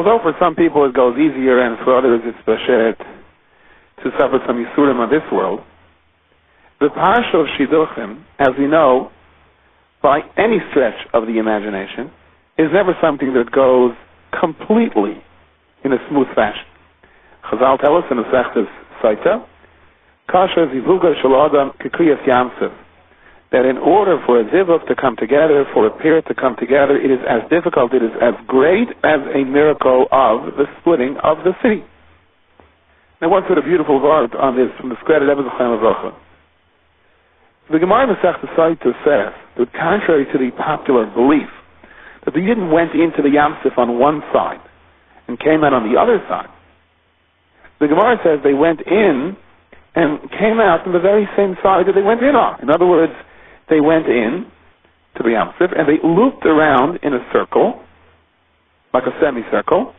Although for some people it goes easier and for others it's bashet to suffer some yisurim on this world, the parsha of Shidduchim, as we know, by any stretch of the imagination, is never something that goes completely in a smooth fashion. Chazal tell us in the schacter saita, kasha zivuga shel adam kekriyas yamsev, that in order for a zivug to come together, for a pair to come together, it is as difficult, it is as great as a miracle of the splitting of the city. Now, once with a beautiful word on this from the square Rebbe Zechayim Avrocha. The Gemara in the schacter saita says that contrary to the popular belief that they didn't went into the Yamsuf on one side and came out on the other side, the Gemara says they went in and came out on the very same side that they went in on. In other words, they went in to the Yamsuf and they looped around in a circle, like a semicircle,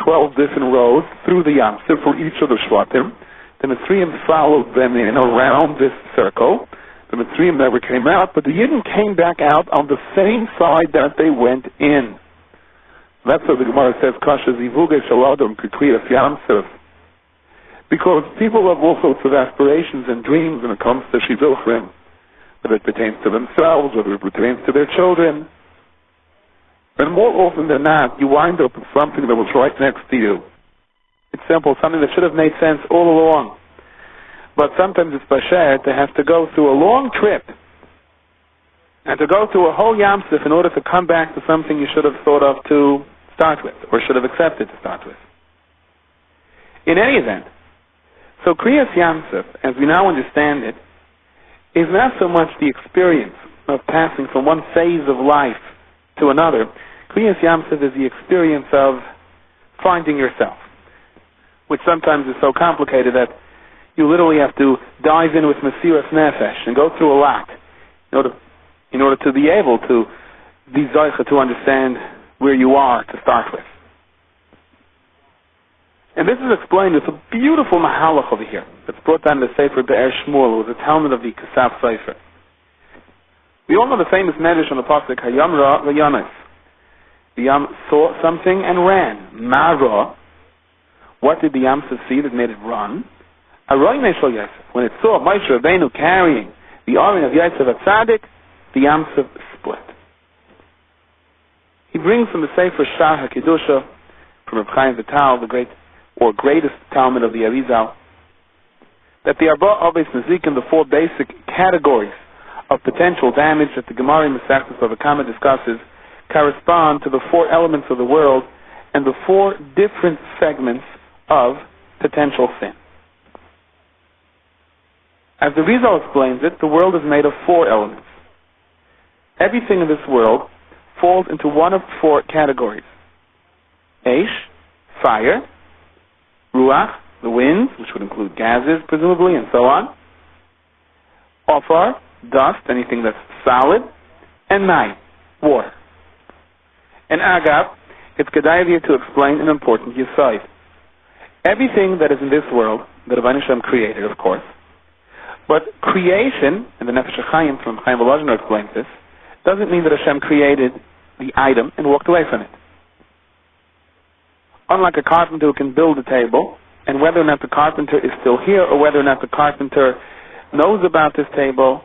12 different rows through the Yamsuf for each of the Shvatim. The Mitzrayim followed them in around this circle. The Mitzrayim never came out, but the Yidden came back out on the same side that they went in. That's what the Gemara says, Kasha zivuge shel adam kekriyas yamsuf. Because people have all sorts of aspirations and dreams when it comes to shidduchim, whether it pertains to themselves, whether it pertains to their children. And more often than not, you wind up with something that was right next to you. It's simple, something that should have made sense all along. But sometimes it's basher to have to go through a long trip and to go through a whole yamsuf in order to come back to something you should have thought of to start with, or should have accepted to start with. In any event, so kriyas yamsuf, as we now understand it, is not so much the experience of passing from one phase of life to another. Kriyas yamsuf is the experience of finding yourself, which sometimes is so complicated that you literally have to dive in with Mesiras Nefesh and go through a lot in order to be able to be zoicha to understand where you are to start with. And this is explained with a beautiful mahalach over here that's brought down in the Sefer Be'er Shmuel. It was a Talmud of the Kesaf Sefer. We all know the famous medrash on the pasuk Hayam Ra V'Yanis. The Yam saw something and ran. Ma Ra. What did the Yamsuf see that made it run? When it saw Moshe Rabbeinu carrying the Aron of Yosef HaTzadik, the Yamsuf split. He brings from the Sefer Shah HaKedusha, from Reb Chaim Vital, the greatest Talmud of the Arizal, that the Arba Aves Nezikim, the four basic categories of potential damage that the Gemara in Masechtas Bava Kama discusses, correspond to the four elements of the world and the four different segments of potential sin. As the Rizal explains it, the world is made of four elements. Everything in this world falls into one of four categories. Eish, fire; Ruach, the winds, which would include gases, presumably, and so on; Ofar, dust, anything that's solid; and Mayim, water. And Agav, it's Kedayavir to explain an important yesod. Everything that is in this world, that Rebbeinu Shem created, of course, but creation, and the Nefesh HaChaim from Chaim Volozhiner explains this, doesn't mean that Hashem created the item and walked away from it. Unlike a carpenter who can build a table, and whether or not the carpenter is still here, or whether or not the carpenter knows about this table,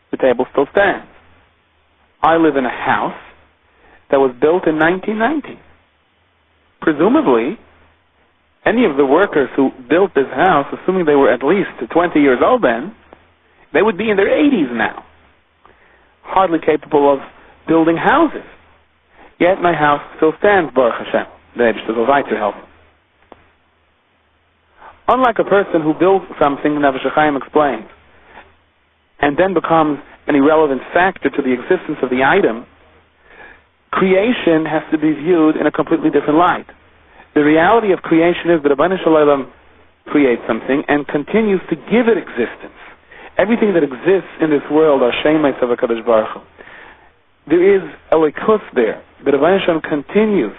the table still stands. I live in a house that was built in 1990. Presumably, any of the workers who built this house, assuming they were at least 20 years old then, they would be in their 80s now, hardly capable of building houses. Yet my house still stands, Baruch Hashem. The Eibishter will weiter help. Unlike a person who builds something, Nefesh HaChaim explains, and then becomes an irrelevant factor to the existence of the item, creation has to be viewed in a completely different light. The reality of creation is that Rebbeinu Shalom creates something and continues to give it existence. Everything that exists in this world are Shemais of HaKadosh Baruch Hu. There is a likus there. The Rebbeinu Shalom continues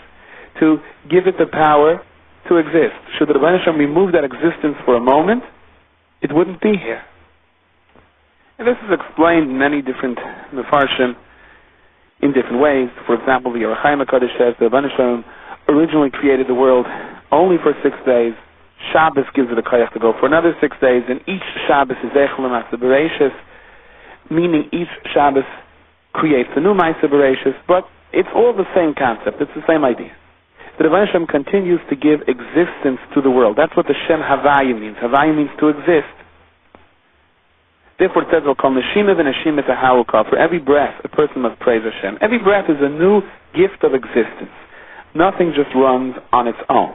to give it the power to exist. Should the Rebbeinu Shalom remove that existence for a moment, it wouldn't be here. And this is explained in many different mefarshim in different ways. For example, the Yerushalayim HaKadosh says the Rebbeinu Shalom originally created the world only for 6 days. Shabbos gives it a koyach to go for another 6 days, and each Shabbos is Eichel Ma'aseh Bereishis, meaning each Shabbos creates a new Ma'aseh Bereishis, but it's all the same concept, it's the same idea. The Rebbeinu Shem continues to give existence to the world. That's what the Shem Havaya means. Havaya means to exist. Therefore it says, for every breath a person must praise Hashem. Every breath is a new gift of existence. Nothing just runs on its own.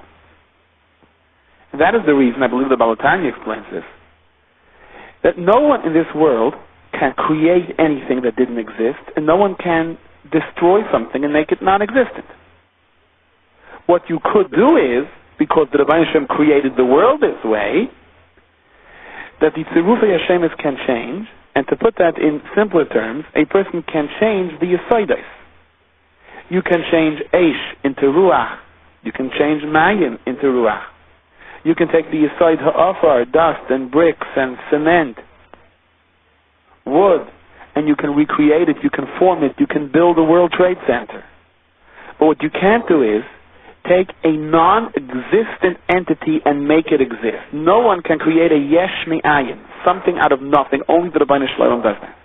That is the reason, I believe the Balatanya explains this, that no one in this world can create anything that didn't exist, and no one can destroy something and make it non-existent. What you could do is, because the Rebbeinu Shem created the world this way, that the Tzirufei Hashemis can change, and to put that in simpler terms, a person can change the Yesodais. You can change Eish into Ruach. You can change Mayim into Ruach. You can take the Yesod Ha'afar, dust and bricks and cement, wood, and you can recreate it, you can form it, you can build a World Trade Center. But what you can't do is take a non-existent entity and make it exist. No one can create a yesh me'ayin, something out of nothing. Only the Rebbeinu Shalom does that.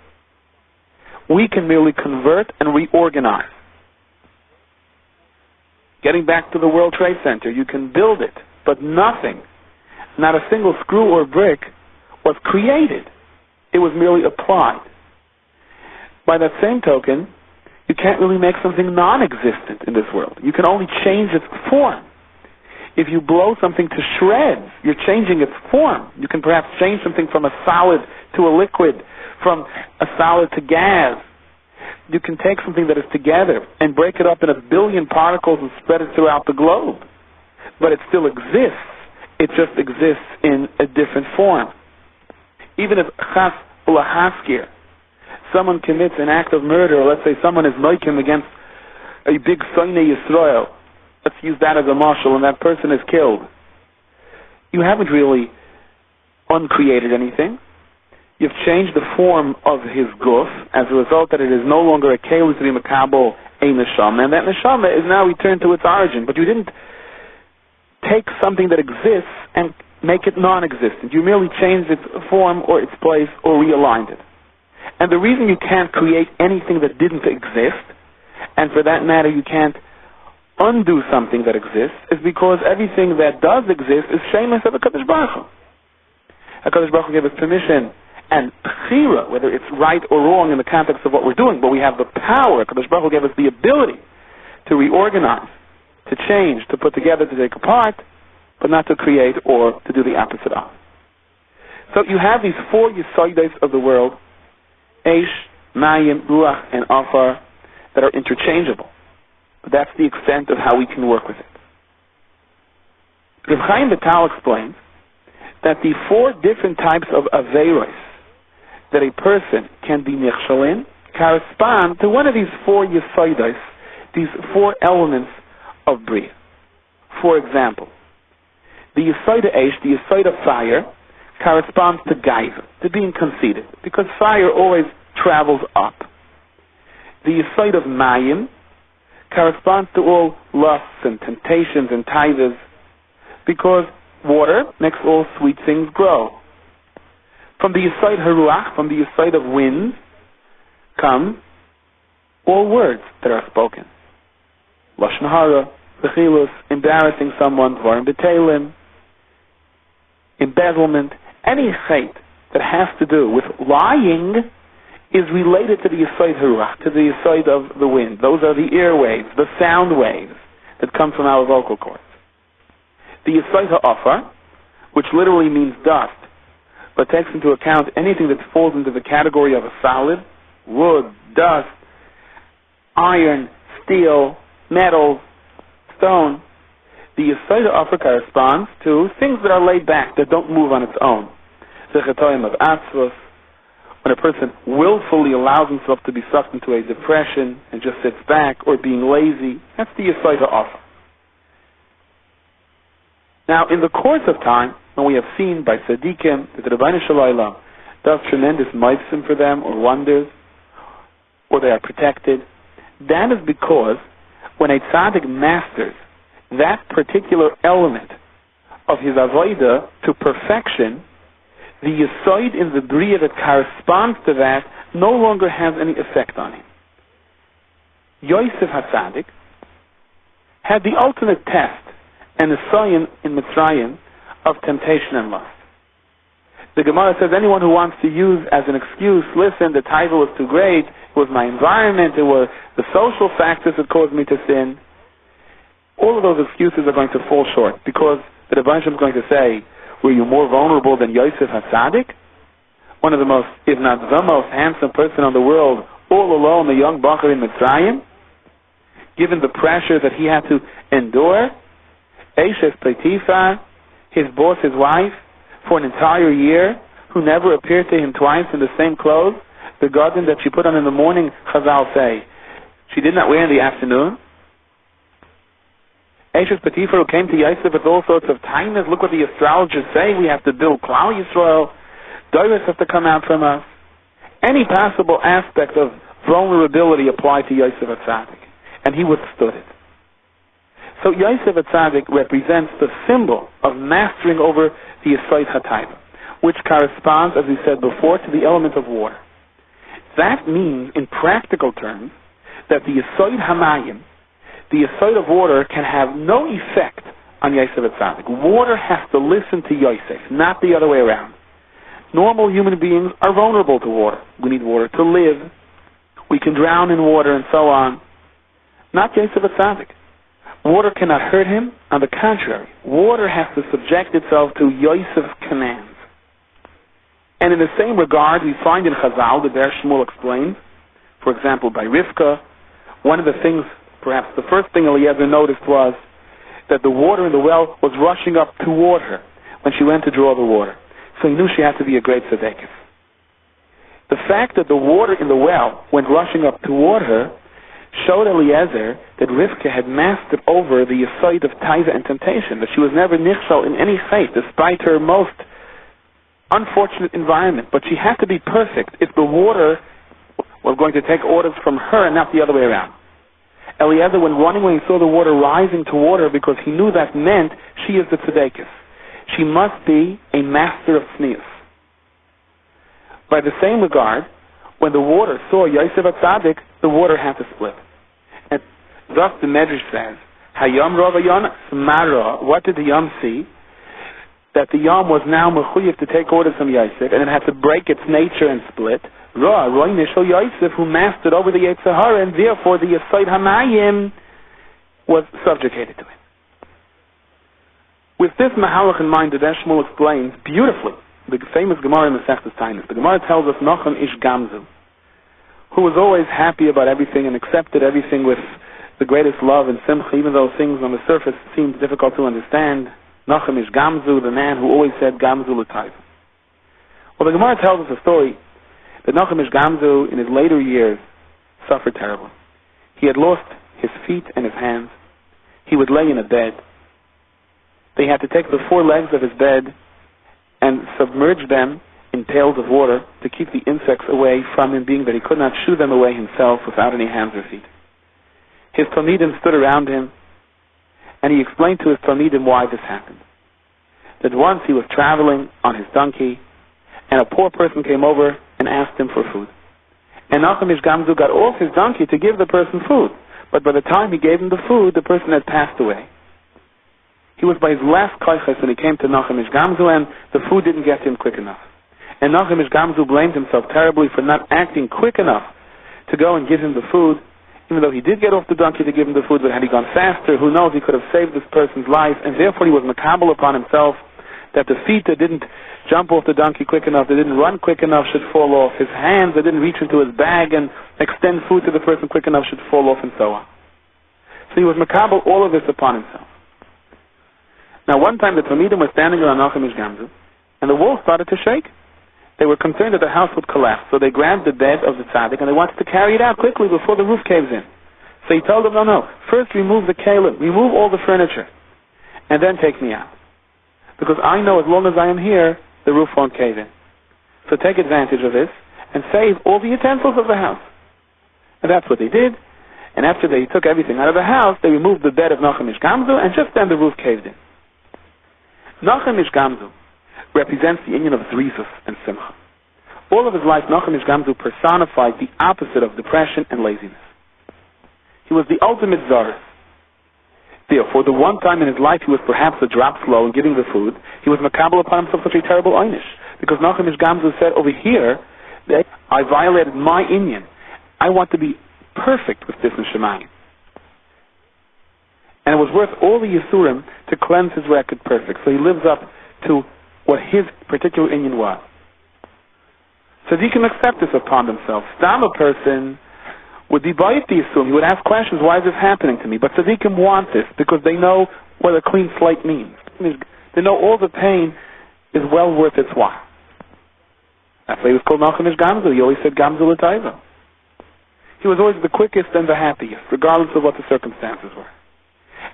We can merely convert and reorganize. Getting back to the World Trade Center, you can build it, but nothing, not a single screw or brick, was created. It was merely applied. By that same token, you can't really make something non-existent in this world. You can only change its form. If you blow something to shreds, you're changing its form. You can perhaps change something from a solid to a liquid, from a solid to gas. You can take something that is together and break it up in 1 billion particles and spread it throughout the globe. But it still exists. It just exists in a different form. Even if chas ulahaskir, someone commits an act of murder, or let's say someone is noikim against a big Soine Yisrael, let's use that as a marshal, and that person is killed. You haven't really uncreated anything. You've changed the form of his guf as a result that it is no longer a keli to be makabel a neshama, and that neshama is now returned to its origin. But you didn't take something that exists and make it non-existent. You merely changed its form or its place or realigned it. And the reason you can't create anything that didn't exist, and for that matter you can't undo something that exists, is because everything that does exist is shemus of HaKadosh Baruch Hu. HaKadosh Baruch Hu gave us permission and bechira, whether it's right or wrong in the context of what we're doing, but we have the power. HaKadosh Baruch Hu gave us the ability to reorganize, to change, to put together, to take apart, but not to create or to do the opposite of. So you have these 4 Yesodais of the world, Eish, Mayim, Ruach, and Afar, that are interchangeable. But that's the extent of how we can work with it. Reb Chaim Vital explains that the 4 different types of Aveiros that a person can be nichshel in correspond to one of these 4 Yesodais, these 4 elements of Bria. For example, the Yesod Eish, the Yesod of fire, corresponds to gaiva, to being conceited, because fire always travels up. The Yesod of Mayim corresponds to all lusts and temptations and taivas, because water makes all sweet things grow. From the Yesod Haruach, from the Yesod of wind, come all words that are spoken. Lashon hara, bechilus, embarrassing someone, dvarim b'teilim, embezzlement, any chait that has to do with lying is related to the Yesod Haruach, to the Yesod of the wind. Those are the airwaves, the sound waves that come from our vocal cords. The Yesod Ha'afar, which literally means dust, but takes into account anything that falls into the category of a solid, wood, dust, iron, steel, metal, stone. The Yesod Ha'afar corresponds to things that are laid back, that don't move on its own. The Chatoim of Atzvos, when a person willfully allows himself to be sucked into a depression and just sits back, or being lazy, that's the Yesod Ha'afar. Now, in the course of time, when we have seen by Tzadikim that the Rebbeinu Shalom does tremendous meisim for them, or wonders, or they are protected, that is because when a tzaddik masters that particular element of his avodah to perfection, the yesod in the bria that corresponds to that no longer has any effect on him. Yosef HaTzadik had the ultimate test and the sign in Mitzrayim of temptation and lust. The Gemara says anyone who wants to use as an excuse, listen, the title was too great, it was my environment, it was the social factors that caused me to sin, all of those excuses are going to fall short, because the Rebbe is going to say, were you more vulnerable than Yosef HaTzadik? One of the most, if not the most handsome person in the world, all alone, a young bacher in Mitzrayim, given the pressure that he had to endure, Eshes Potiphar, his boss, his wife, for an entire year, who never appeared to him twice in the same clothes, the garden that she put on in the morning, Chazal say, she did not wear in the afternoon. Eshes Potiphar, who came to Yosef with all sorts of kindness. Look what the astrologers say, we have to build Klal Yisrael, Doris has to come out from us. Any possible aspect of vulnerability applied to Yosef HaTzadik, and he withstood it. So Yosef HaTzadik represents the symbol of mastering over the Yesod HaTaiva, which corresponds, as we said before, to the element of water. That means, in practical terms, that the Yesod HaMayim, the Yesod of water, can have no effect on Yosef HaTzadik. Water has to listen to Yosef, not the other way around. Normal human beings are vulnerable to water. We need water to live. We can drown in water and so on. Not Yosef HaTzadik. Water cannot hurt him. On the contrary, water has to subject itself to Yosef's commands. And in the same regard, we find in Chazal, the Ber Shmuel explains, for example, by Rivka, one of the things, perhaps the first thing Eliezer noticed was that the water in the well was rushing up toward her when she went to draw the water. So he knew she had to be a great tzedekah. The fact that the water in the well went rushing up toward her showed Eliezer that Rivka had mastered over the yesod of taiva and temptation, that she was never nichshal in any faith, despite her most unfortunate environment. But she had to be perfect if the water was going to take orders from her and not the other way around. Eliezer went running when he saw the water rising toward her, because he knew that meant she is the tzedekah. She must be a master of tznius. By the same regard, when the water saw Yosef HaTzadik, the water had to split. And thus the Medrash says, Hayom Rova Yom Mara. What did the Yom see? That the Yom was now mechuyev to take orders from Yosef, and it had to break its nature and split. Roy Nishal Yosef, who mastered over the Yetzer Hara, and therefore the Yesod HaMayim was subjugated to it. With this mahalach in mind, the Ber Shmuel explains beautifully the famous Gemara in Masechtas Tainis. The Gemara tells us Nochem ish Gamzu, who was always happy about everything and accepted everything with the greatest love and simcha, even though things on the surface seemed difficult to understand. Nochem ish Gamzu, the man who always said Gamzu l'taiv. Well, the Gemara tells us a story that Nochem ish Gamzu, in his later years, suffered terribly. He had lost his feet and his hands. He would lay in a bed. They had to take the four legs of his bed and submerge them in pails of water to keep the insects away from him, being that he could not shoo them away himself without any hands or feet. His Talmidim stood around him, and he explained to his Talmidim why this happened. That once he was traveling on his donkey, and a poor person came over and asked him for food. And Nochem ish Gamzu got off his donkey to give the person food, but by the time he gave him the food, the person had passed away. He was by his last koiches when he came to Nochem ish Gamzu, and the food didn't get to him quick enough. And Nochem ish Gamzu blamed himself terribly for not acting quick enough to go and give him the food, even though he did get off the donkey to give him the food. But had he gone faster, who knows, he could have saved this person's life. And therefore he was makabel upon himself that the feet that didn't jump off the donkey quick enough, that didn't run quick enough, should fall off. His hands that didn't reach into his bag and extend food to the person quick enough should fall off, and so on. So he was makabel all of this upon himself. Now, one time the Talmidim were standing around Nochem ish Gamzu, and the wall started to shake. They were concerned that the house would collapse, so they grabbed the bed of the tzaddik and they wanted to carry it out quickly before the roof caves in. So he told them, no, first remove the kalim, remove all the furniture, and then take me out. Because I know as long as I am here, the roof won't cave in. So take advantage of this and save all the utensils of the house. And that's what they did. And after they took everything out of the house, they removed the bed of Nachum Ish Gamzu, and just then the roof caved in. Nachum Ish Gamzu represents the union of Zrizus and Simcha. All of his life, Nachum Ish Gamzu personified the opposite of depression and laziness. He was the ultimate Zarus. Therefore, the one time in his life he was perhaps a drop slow in giving the food, he was makabel upon himself such a terrible einish. Because Nachum Ish Gamzu said over here that I violated my inyan. I want to be perfect with this in Shemayim. And it was worth all the Yisurim to cleanse his record perfect. So he lives up to what his particular inyan was. So he can accept this upon himself. Stam a person would be bayit the Yisurim. He would ask questions, why is this happening to me? But tzaddikim want this because they know what a clean slate means. They know all the pain is well worth its while. That's why he was called Nachum Ish Gamzu. He always said Gamzu l'taiva. He was always the quickest and the happiest, regardless of what the circumstances were.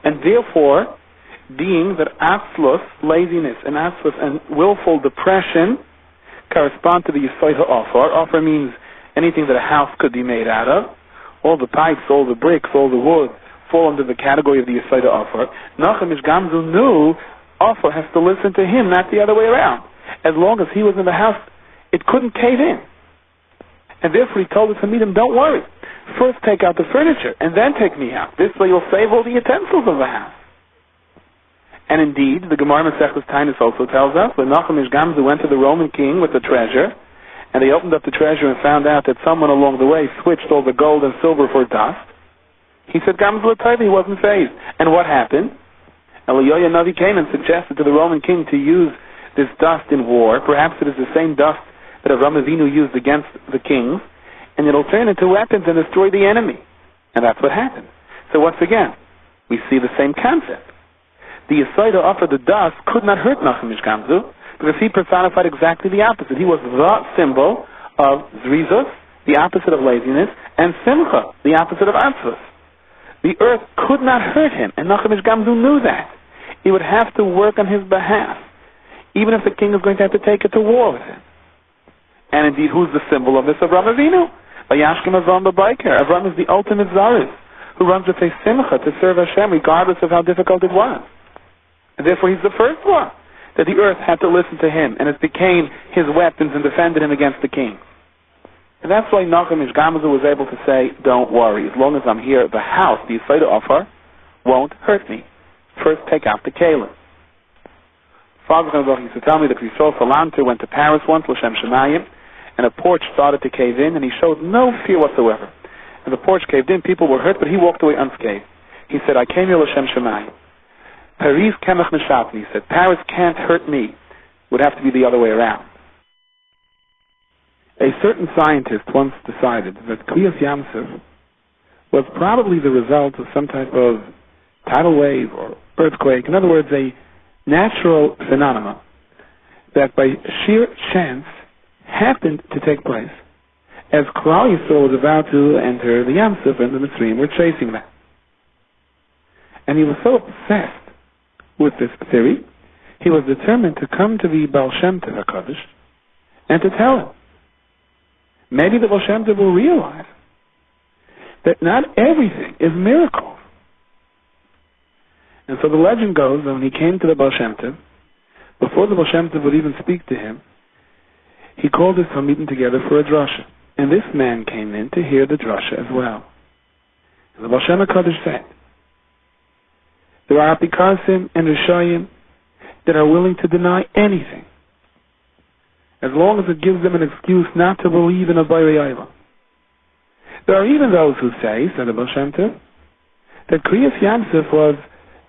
And therefore, being that atzlus, laziness, and atzlus and willful depression correspond to the Yesod ha'ofar. Ofar means anything that a house could be made out of. All the pipes, all the bricks, all the wood fall under the category of the Yesod ha'ofar. Nachum Ish Gamzu knew ofar has to listen to him, not the other way around. As long as he was in the house, it couldn't cave in. And therefore he told the Talmidim, don't worry. First take out the furniture, and then take me out. This way you'll save all the utensils of the house. And indeed, the Gemara Masechus Tainus also tells us, when Nachum Ish Gamzu went to the Roman king with the treasure, and they opened up the treasure and found out that someone along the way switched all the gold and silver for dust, he said, Gamzu l'taiva, he wasn't fazed. And what happened? Eliyahu Navi came and suggested to the Roman king to use this dust in war. Perhaps it is the same dust that Avram Avinu used against the kings, and it'll turn into weapons and destroy the enemy. And that's what happened. So once again, we see the same concept. The Yesod ha'ofar, the dust, could not hurt Nachum Ish Gamzu because he personified exactly the opposite. He was the symbol of Zrizus, the opposite of laziness, and Simcha, the opposite of Atzvus. The earth could not hurt him, and Nachum Ish Gamzu knew that. He would have to work on his behalf, even if the king is going to have to take it to war with him. And indeed, who's the symbol of this? Avram Avinu. Vayashkem Avram b'Baiker. Avram is the ultimate Zarus, who runs with a simcha to serve Hashem, regardless of how difficult it was. And therefore, he's the first one that the earth had to listen to him, and it became his weapons and defended him against the king. And that's why Nachum Ish Gamzu was able to say, don't worry, as long as I'm here, the house, the Yesod ha'ofar, won't hurt me. First, take out the kalim. Father used to tell me that Yisrael Salanter went to Paris once, L'Shem Shemayim, and a porch started to cave in, and he showed no fear whatsoever. And the porch caved in, people were hurt, but he walked away unscathed. He said, I came here L'Shem Shemayim. Paris kemach meshatni. He said, Paris can't hurt me. It would have to be the other way around. A certain scientist once decided that Kriyas Yamsuf was probably the result of some type of tidal wave or earthquake. In other words, a natural phenomenon that by sheer chance happened to take place as Klal Yisrael was about to enter the Yamsuf and the Mitzrayim were chasing them. And he was so obsessed with this theory, he was determined to come to the Baal Shem Tov HaKadosh and to tell him. Maybe the Baal Shem Tov will realize that not everything is miracles. And so the legend goes that when he came to the Baal Shem Tov, before the Baal Shem Tov would even speak to him, he called his Talmidim together for a drasha. And this man came in to hear the drasha as well. And the Baal Shem HaKadosh said, there are Apikasim and Rishayim that are willing to deny anything, as long as it gives them an excuse not to believe in a Bayrei Olam. There are even those who say, said the Baal Shem Tov, that Kriyas Yamsuf was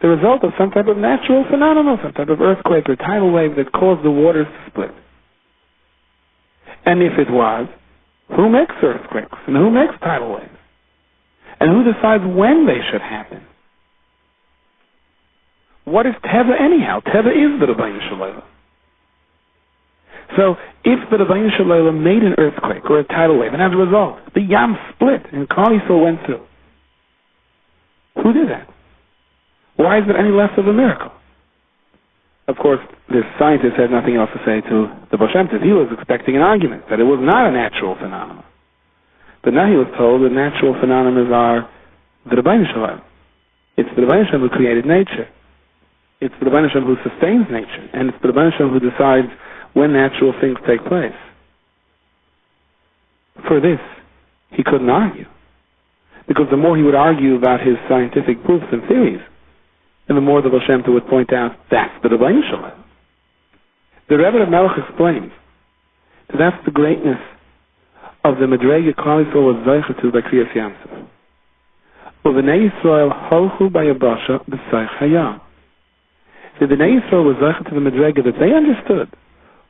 the result of some type of natural phenomenon, some type of earthquake or tidal wave that caused the waters to split. And if it was, who makes earthquakes and who makes tidal waves? And who decides when they should happen? What is Teva anyhow? Teva is the Rebbeinu Shalom. So, if the Rebbeinu Shalom made an earthquake or a tidal wave, and as a result, the Yam split and Klal Yisrael went through, who did that? Why is it any less of a miracle? Of course, this scientist had nothing else to say to the Baal Shem Tov. He was expecting an argument that it was not a natural phenomenon. But now he was told that natural phenomena are the Rebbeinu Shalom. It's the Rebbeinu Shalom who created nature. It's the Rebbeinu Shalom who sustains nature, and it's the Rebbeinu Shalom who decides when natural things take place. For this, he couldn't argue. Because the more he would argue about his scientific proofs and theories, and the more the Baal Shem Tov would point out, that's the Rebbeinu Shalom. The Rebbe of Melech explains that that's the greatness of the Madrega Klal Yisrael was zeicha to by Kriyas Yamsuf. U'v'nei Yisrael holchu b'yabasha b'seich hayam. The Bnei Yisrael was zeicha to the Madrega that they understood,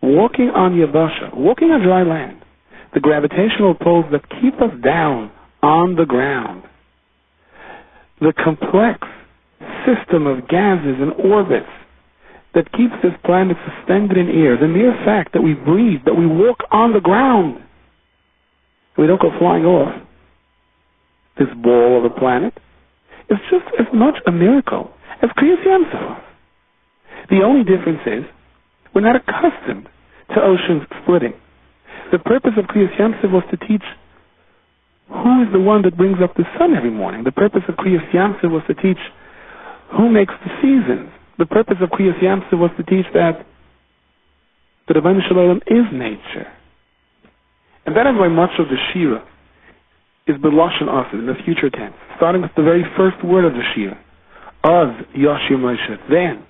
walking on Yabasha, walking on dry land, the gravitational pulls that keep us down on the ground, the complex system of gases and orbits that keeps this planet suspended in air, the mere fact that we breathe, that we walk on the ground, we don't go flying off this ball of a planet, is just as much a miracle as Kriyas Yamsuf. The only difference is we're not accustomed to oceans splitting. The purpose of Kriyas Yamsuf was to teach who is the one that brings up the sun every morning. The purpose of Kriyas Yamsuf was to teach who makes the seasons. The purpose of Kriyas Yamsuf was to teach that the Rebbeinu Shalom is nature. And that is why much of the Shira is B'lashon Asid, in the future tense, starting with the very first word of the Shira. Az Yashir Moshe. Then,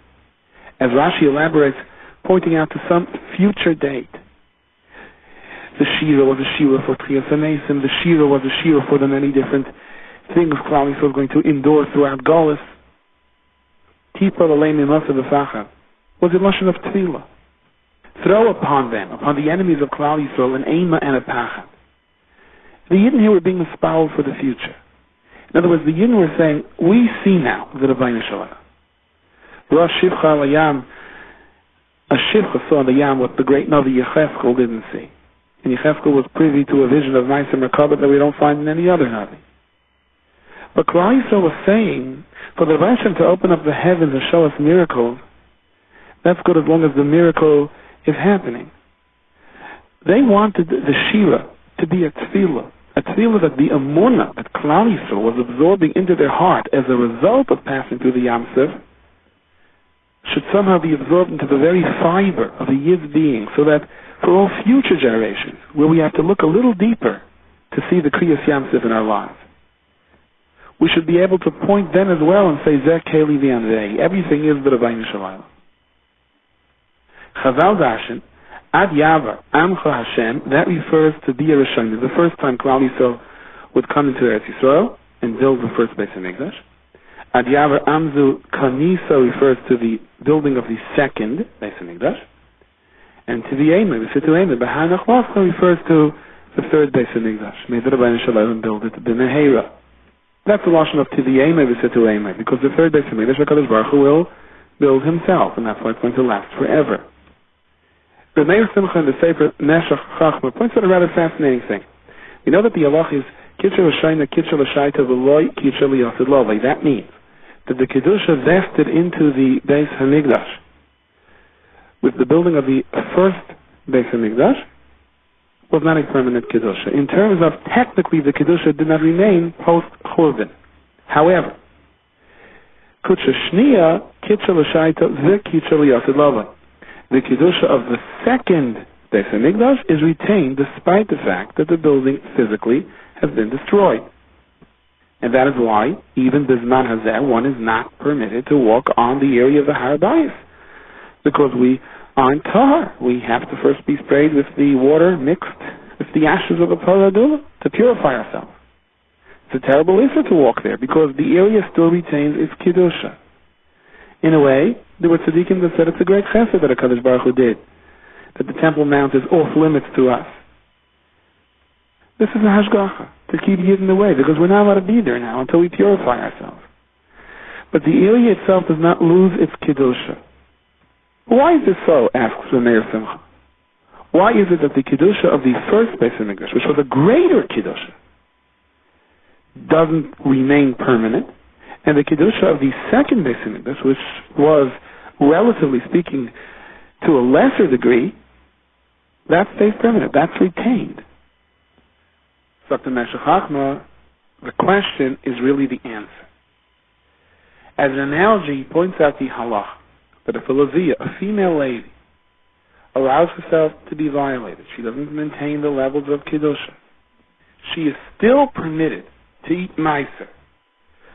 as Rashi elaborates, pointing out to some future date. The Shira was a Shira for Tchias HaMesim. The Shira was a Shira for the many different things Klal Yisrael was going to endure throughout Golus. Tipa l'leim imasa v'facha was a lashon of tefillah. Throw upon them, upon the enemies of Klal Yisrael, an eima and a pachad. The Yidden here were being espoused for the future. In other words, the Yidden were saying, we see now the Rebbeinu Shalom. Rosh Shivcha al-Yam, a Shivcha saw in the Yam what the great Navi Yecheskel didn't see. And Yecheskel was privy to a vision of Ma'aser Merkabah that we don't find in any other Navi. But Klal Yisrael was saying, for the Rebbeinu Shalom to open up the heavens and show us miracles, that's good as long as the miracle is happening. They wanted the Shira to be a tefillah that the Amunah, that Klal Yisrael was absorbing into their heart as a result of passing through the Yam Suf, should somehow be absorbed into the very fiber of the Yid's being, so that for all future generations, where we have to look a little deeper to see the Kriyas Yam Suf in our lives, we should be able to point then as well and say, Zeh Keli V'Yanvei, everything is the Rebbeinu Shalom. Chazal Darshan, Ad Yava, Amcha Hashem, that refers to the Yerushalayim, the first time Klal Yisrael would come into Eretz Yisrael and build the first Beis HaMikdash. Ad Yava Amzu Kanisa refers to the building of the second Beis HaMikdash. And to the Eimah, the Situ Eimah, B'Hanach Lachla refers to the third Beis HaMikdash. May the Rebbeinu Shalom build it B'Mehera. That's the lashon of to the Eimah, the Situ Eimah, because the third Beis HaMikdash, HaKadosh Baruch Hu will build himself, and that's why it's going to last forever. The Meir Simcha in the Sefer Neshach Chachma points out a rather fascinating thing. We know that the halach is Kitcher L'Shayna, Kitcher L'Shayta, V'loi, Kitcher L'Yosid Lovei. That means that the Kedusha vested into the Beis HaMikdash with the building of the first Beis HaMikdash was not a permanent Kedusha. In terms of technically the Kedusha did not remain post-Churban. However, Kutcha Shniya, Kitcher L'Shayta, V'Kitcher L'Yosid Lovei. The Kedusha of the second Beis HaMikdash is retained despite the fact that the building physically has been destroyed. And that is why, even Bizman Hazeh, one is not permitted to walk on the area of the Har Bayis. Because we aren't tahar. We have to first be sprayed with the water mixed with the ashes of a paradula to purify ourselves. It's a terrible issue to walk there because the area still retains its Kedusha. In a way, there were tzaddikim that said it's a great chesed that HaKadosh Baruch Hu did, that the Temple Mount is off limits to us. This is a hashgacha, to keep Yidden away, because we're not allowed to be there now until we purify ourselves. But the area itself does not lose its Kedusha. Why is this so, asks the Meir Simcha. Why is it that the Kedusha of the first Beis HaMikdash, which was a greater Kedusha, doesn't remain permanent, and the Kedusha of the second Beis HaMikdash, which was, relatively speaking, to a lesser degree, that stays permanent, that's retained. Dr. Meshach Chachma The question is really the answer. As an analogy, he points out the halach that if a Leviah, a female lady, allows herself to be violated, she doesn't maintain the levels of Kedusha, she is still permitted to eat meiser,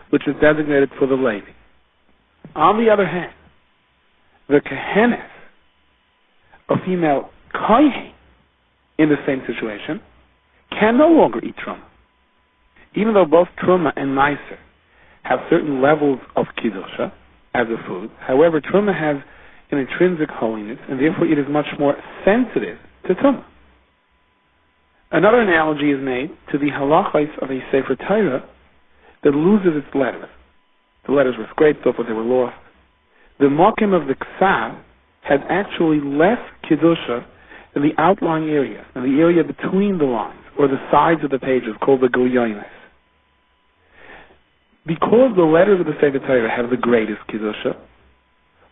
which is designated for the lady. On the other hand, the Kehenes, a female kohen in the same situation, can no longer eat truma. Even though both truma and meiser have certain levels of Kedusha as a food, however, truma has an intrinsic holiness, and therefore it is much more sensitive to truma. Another analogy is made to the halachos of a Sefer Torah that loses its letters. The letters were scraped off, or they were lost. The mokim of the ksav has actually less Kedusha than the outlying area, and the area between the lines, or the sides of the pages, called the gilyonis. Because the letters of the Sefer Torah have the greatest Kedusha,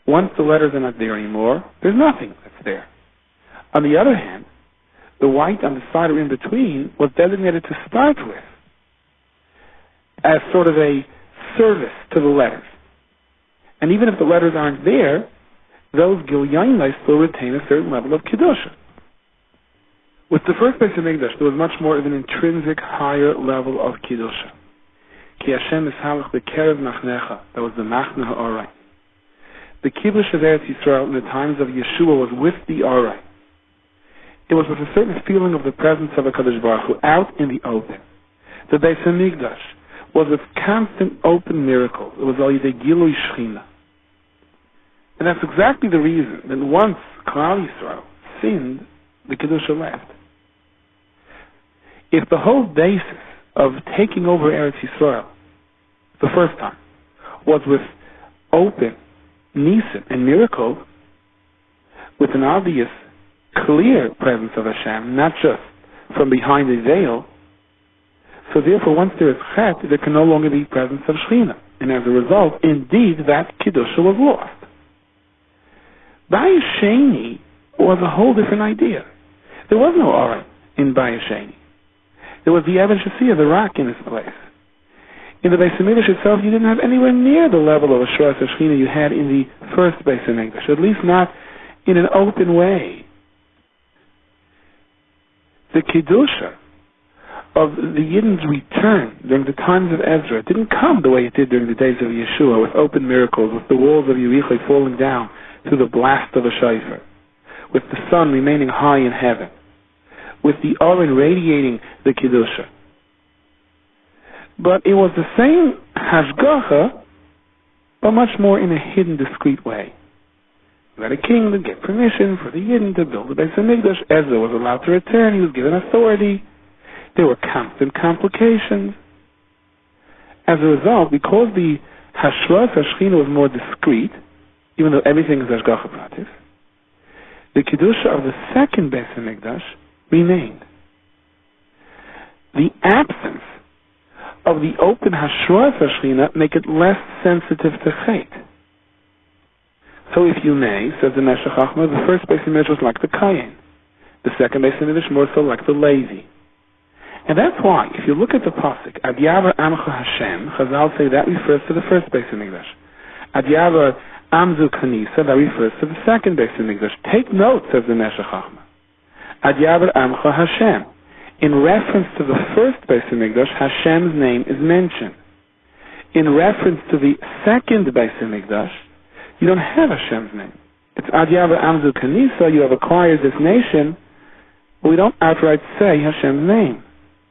once the letters are not there anymore, there's nothing that's there. On the other hand, the white on the side or in between was designated to start with as sort of a service to the letters. And even if the letters aren't there, those gilyonis still retain a certain level of Kedusha. With the first Beis HaMikdash, there was much more of an intrinsic higher level of Kedusha. Ki Hashem beshalach b'kerev machnecha. That was the machne ha'orai. The kibush of Eretz Yisrael in the times of Yeshua was with the orai. It was with a certain feeling of the presence of HaKadosh Baruch Hu out in the open. The Beis HaMikdash was with constant open miracles. It was al yidei gilui shechina. And that's exactly the reason that once Klal Yisrael sinned, the Kedusha left. If the whole basis of taking over Eretz Yisrael the first time was with open nisim and miracles, with an obvious, clear presence of Hashem, not just from behind a veil, so therefore once there is chet, there can no longer be presence of Shechina. And as a result, indeed, that Kedusha was lost. Bayis Sheni was a whole different idea. There was no Aron in Bayis Sheni. There was the Eben Shasiyah, the rock in this place. In the Beis HaMikdash itself, you didn't have anywhere near the level of Ashras Shechina you had in the first Beis HaMikdash, at least not in an open way. The Kedusha of the Yidden's return during the times of Ezra didn't come the way it did during the days of Yeshua, with open miracles, with the walls of Yericho falling down through the blast of a shofar, with the sun remaining high in heaven, with the Oren radiating the Kedusha. But it was the same hashgacha, but much more in a hidden, discreet way. You had a king that gave permission for the Yidden to build the Beis HaMikdash. Ezra was allowed to return. He was given authority. There were constant complications. As a result, because the Hashras HaShechina was more discreet, even though everything is Hashgacha Pratis, the Kedusha of the second Beis HaMikdash remained. The absence of the open Hashras HaShechina make it less sensitive to Chet. So if you may, says the Meshech Chochmah, the first Beis HaMikdash was like the Kayin. The second Beis HaMikdash more so like the Levi. And that's why, if you look at the pasuk, Ad Yavar Amcha Hashem, Chazal say that refers to the first Beis HaMikdash. Ad Yavar Amzu Kanisa, that refers to the second Beis HaMikdash. Take note, says the Meshech Chochmah. Ad Yavar Amcha Hashem. In reference to the first Beis HaMikdash, Hashem's name is mentioned. In reference to the second Beis HaMikdash, you don't have Hashem's name. It's Ad Yavar Amzu Kanisa, you have acquired this nation, but we don't outright say Hashem's name.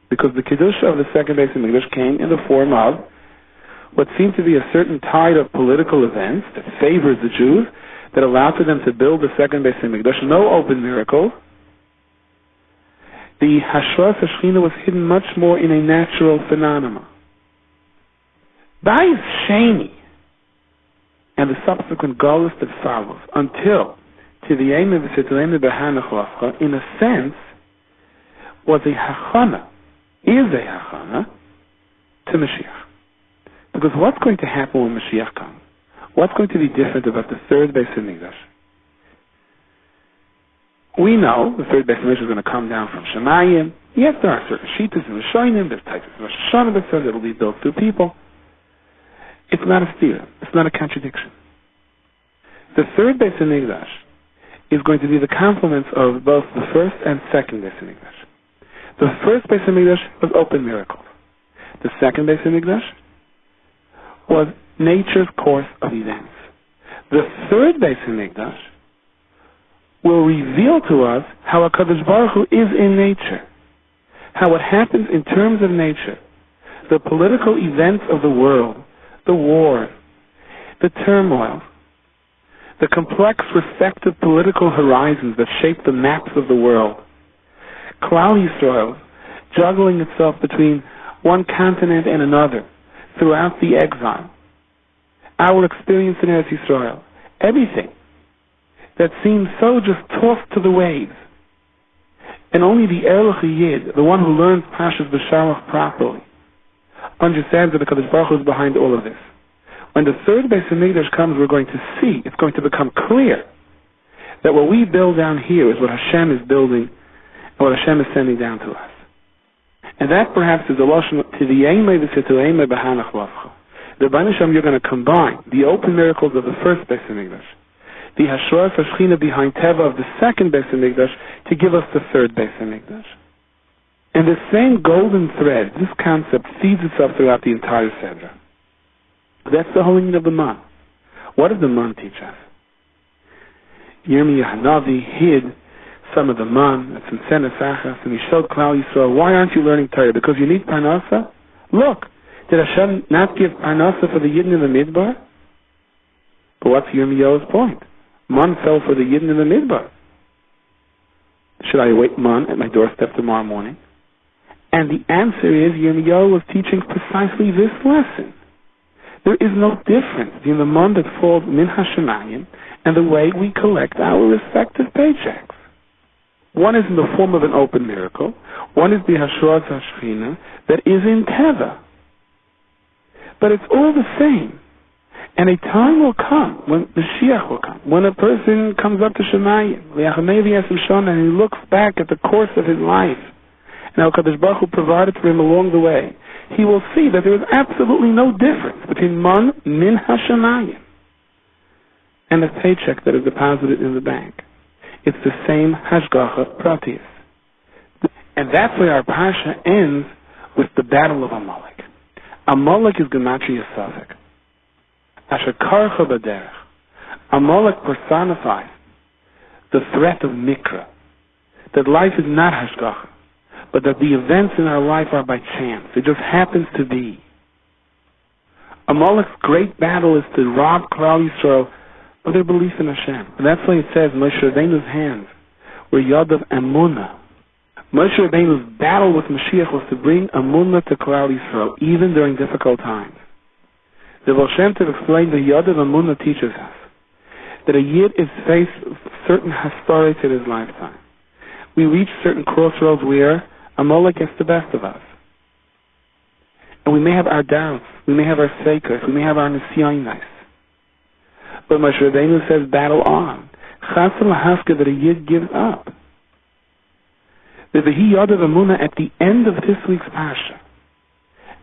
Because the Kedusha of the second Beis HaMikdash came in the form of what seemed to be a certain tide of political events that favored the Jews, that allowed for them to build the second Beis HaMikdash. No open miracles. The Hashras HaShechina was hidden much more in a natural phenomenon. Bayis Sheni and the subsequent Golus that follows, until to the aim of the Situlem Behanach, in a sense, was a hachana, is a hachana to Mashiach. Because what's going to happen when Mashiach comes? What's going to be different about the third Beis HaMikdash? We know the third Beis HaMikdash is going to come down from Shemayim. Yes, there are certain shitas and Rishonim, there's types of Rosh Hashanah that says it'll be built through people. It's not a steer. It's not a contradiction. The third Beis HaMikdash is going to be the complements of both the first and second Beis HaMikdash. The first Beis HaMikdash was open miracles. The second Beis HaMikdash was nature's course of events. The third Beis HaMikdash will reveal to us how HaKadosh Baruch Hu is in nature, how it happens in terms of nature, the political events of the world, the wars, the turmoil, the complex respective political horizons that shape the maps of the world, Klal Yisrael juggling itself between one continent and another throughout the exile, our experience in Eretz Yisrael, everything that seems so just tossed to the waves. And only the Erlich Yid, the one who learns Pashas beshalach properly, understands that the Kadosh Baruch Hu is behind all of this. When the third Beis HaMikdash comes, we're going to see, it's going to become clear that what we build down here is what Hashem is building and what Hashem is sending down to us. And that perhaps is the Lashon to the Yemei v'Situimei b'Hanach Lavcha. The Rebbeinu Shem, you're going to combine the open miracles of the first Beis HaMikdash, the Hashras HaShechina behind Teva of the second Beis HaMikdash to give us the third Beis HaMikdash. And the same golden thread, this concept feeds itself throughout the entire Sedra. That's the whole meaning of the Man. What does the Man teach us? Yirmiyah Hanavi hid some of the Man, that's in Senes Achas, and he showed Klal Yisrael, why aren't you learning Torah? Because you need Parnasa? Look, did Hashem not give Parnasa for the Yidden in the Midbar? But what's Yirmiyah's point? Man fell for the Yidden in the Midbar. Should I await Man at my doorstep tomorrow morning? And the answer is, Yirmiyahu was teaching precisely this lesson. There is no difference between the Man that falls min hashemayim and the way we collect our respective paychecks. One is in the form of an open miracle. One is the Hashras HaShechina that is in Teva. But it's all the same. And a time will come, when Mashiach will come, when a person comes up to Shemayim, and he looks back at the course of his life, and how Kadosh Baruch Hu provided for him along the way, he will see that there is absolutely no difference between Man min Hashemayim and the paycheck that is deposited in the bank. It's the same Hashgacha Pratis. And that's why our Parsha ends with the battle of Amalek. Amalek is Gematria Safek. Asher Karcha B'derech. Amalek personifies the threat of Mikra, that life is not Hashgacha, but that the events in our life are by chance. It just happens to be. Amalek's great battle is to rob Klal Yisrael of their belief in Hashem. And that's why it says Moshe Rabbeinu's hands were Yad of Emunah. Moshe Rabbeinu's battle with Mashiach was to bring Emunah to Klal Yisrael, even during difficult times. The Baal Shem Tov explained the Yad of Emunah teaches us that a Yid is faced with certain hastoris in his lifetime. We reach certain crossroads where Amalek gets the best of us. And we may have our doubts, we may have our sekers, we may have our nisyonos. But Moshe Rabbeinu says, battle on. Chasam lahaska that a Yid gives up. There's a Yad of Emunah at the end of this week's Parsha.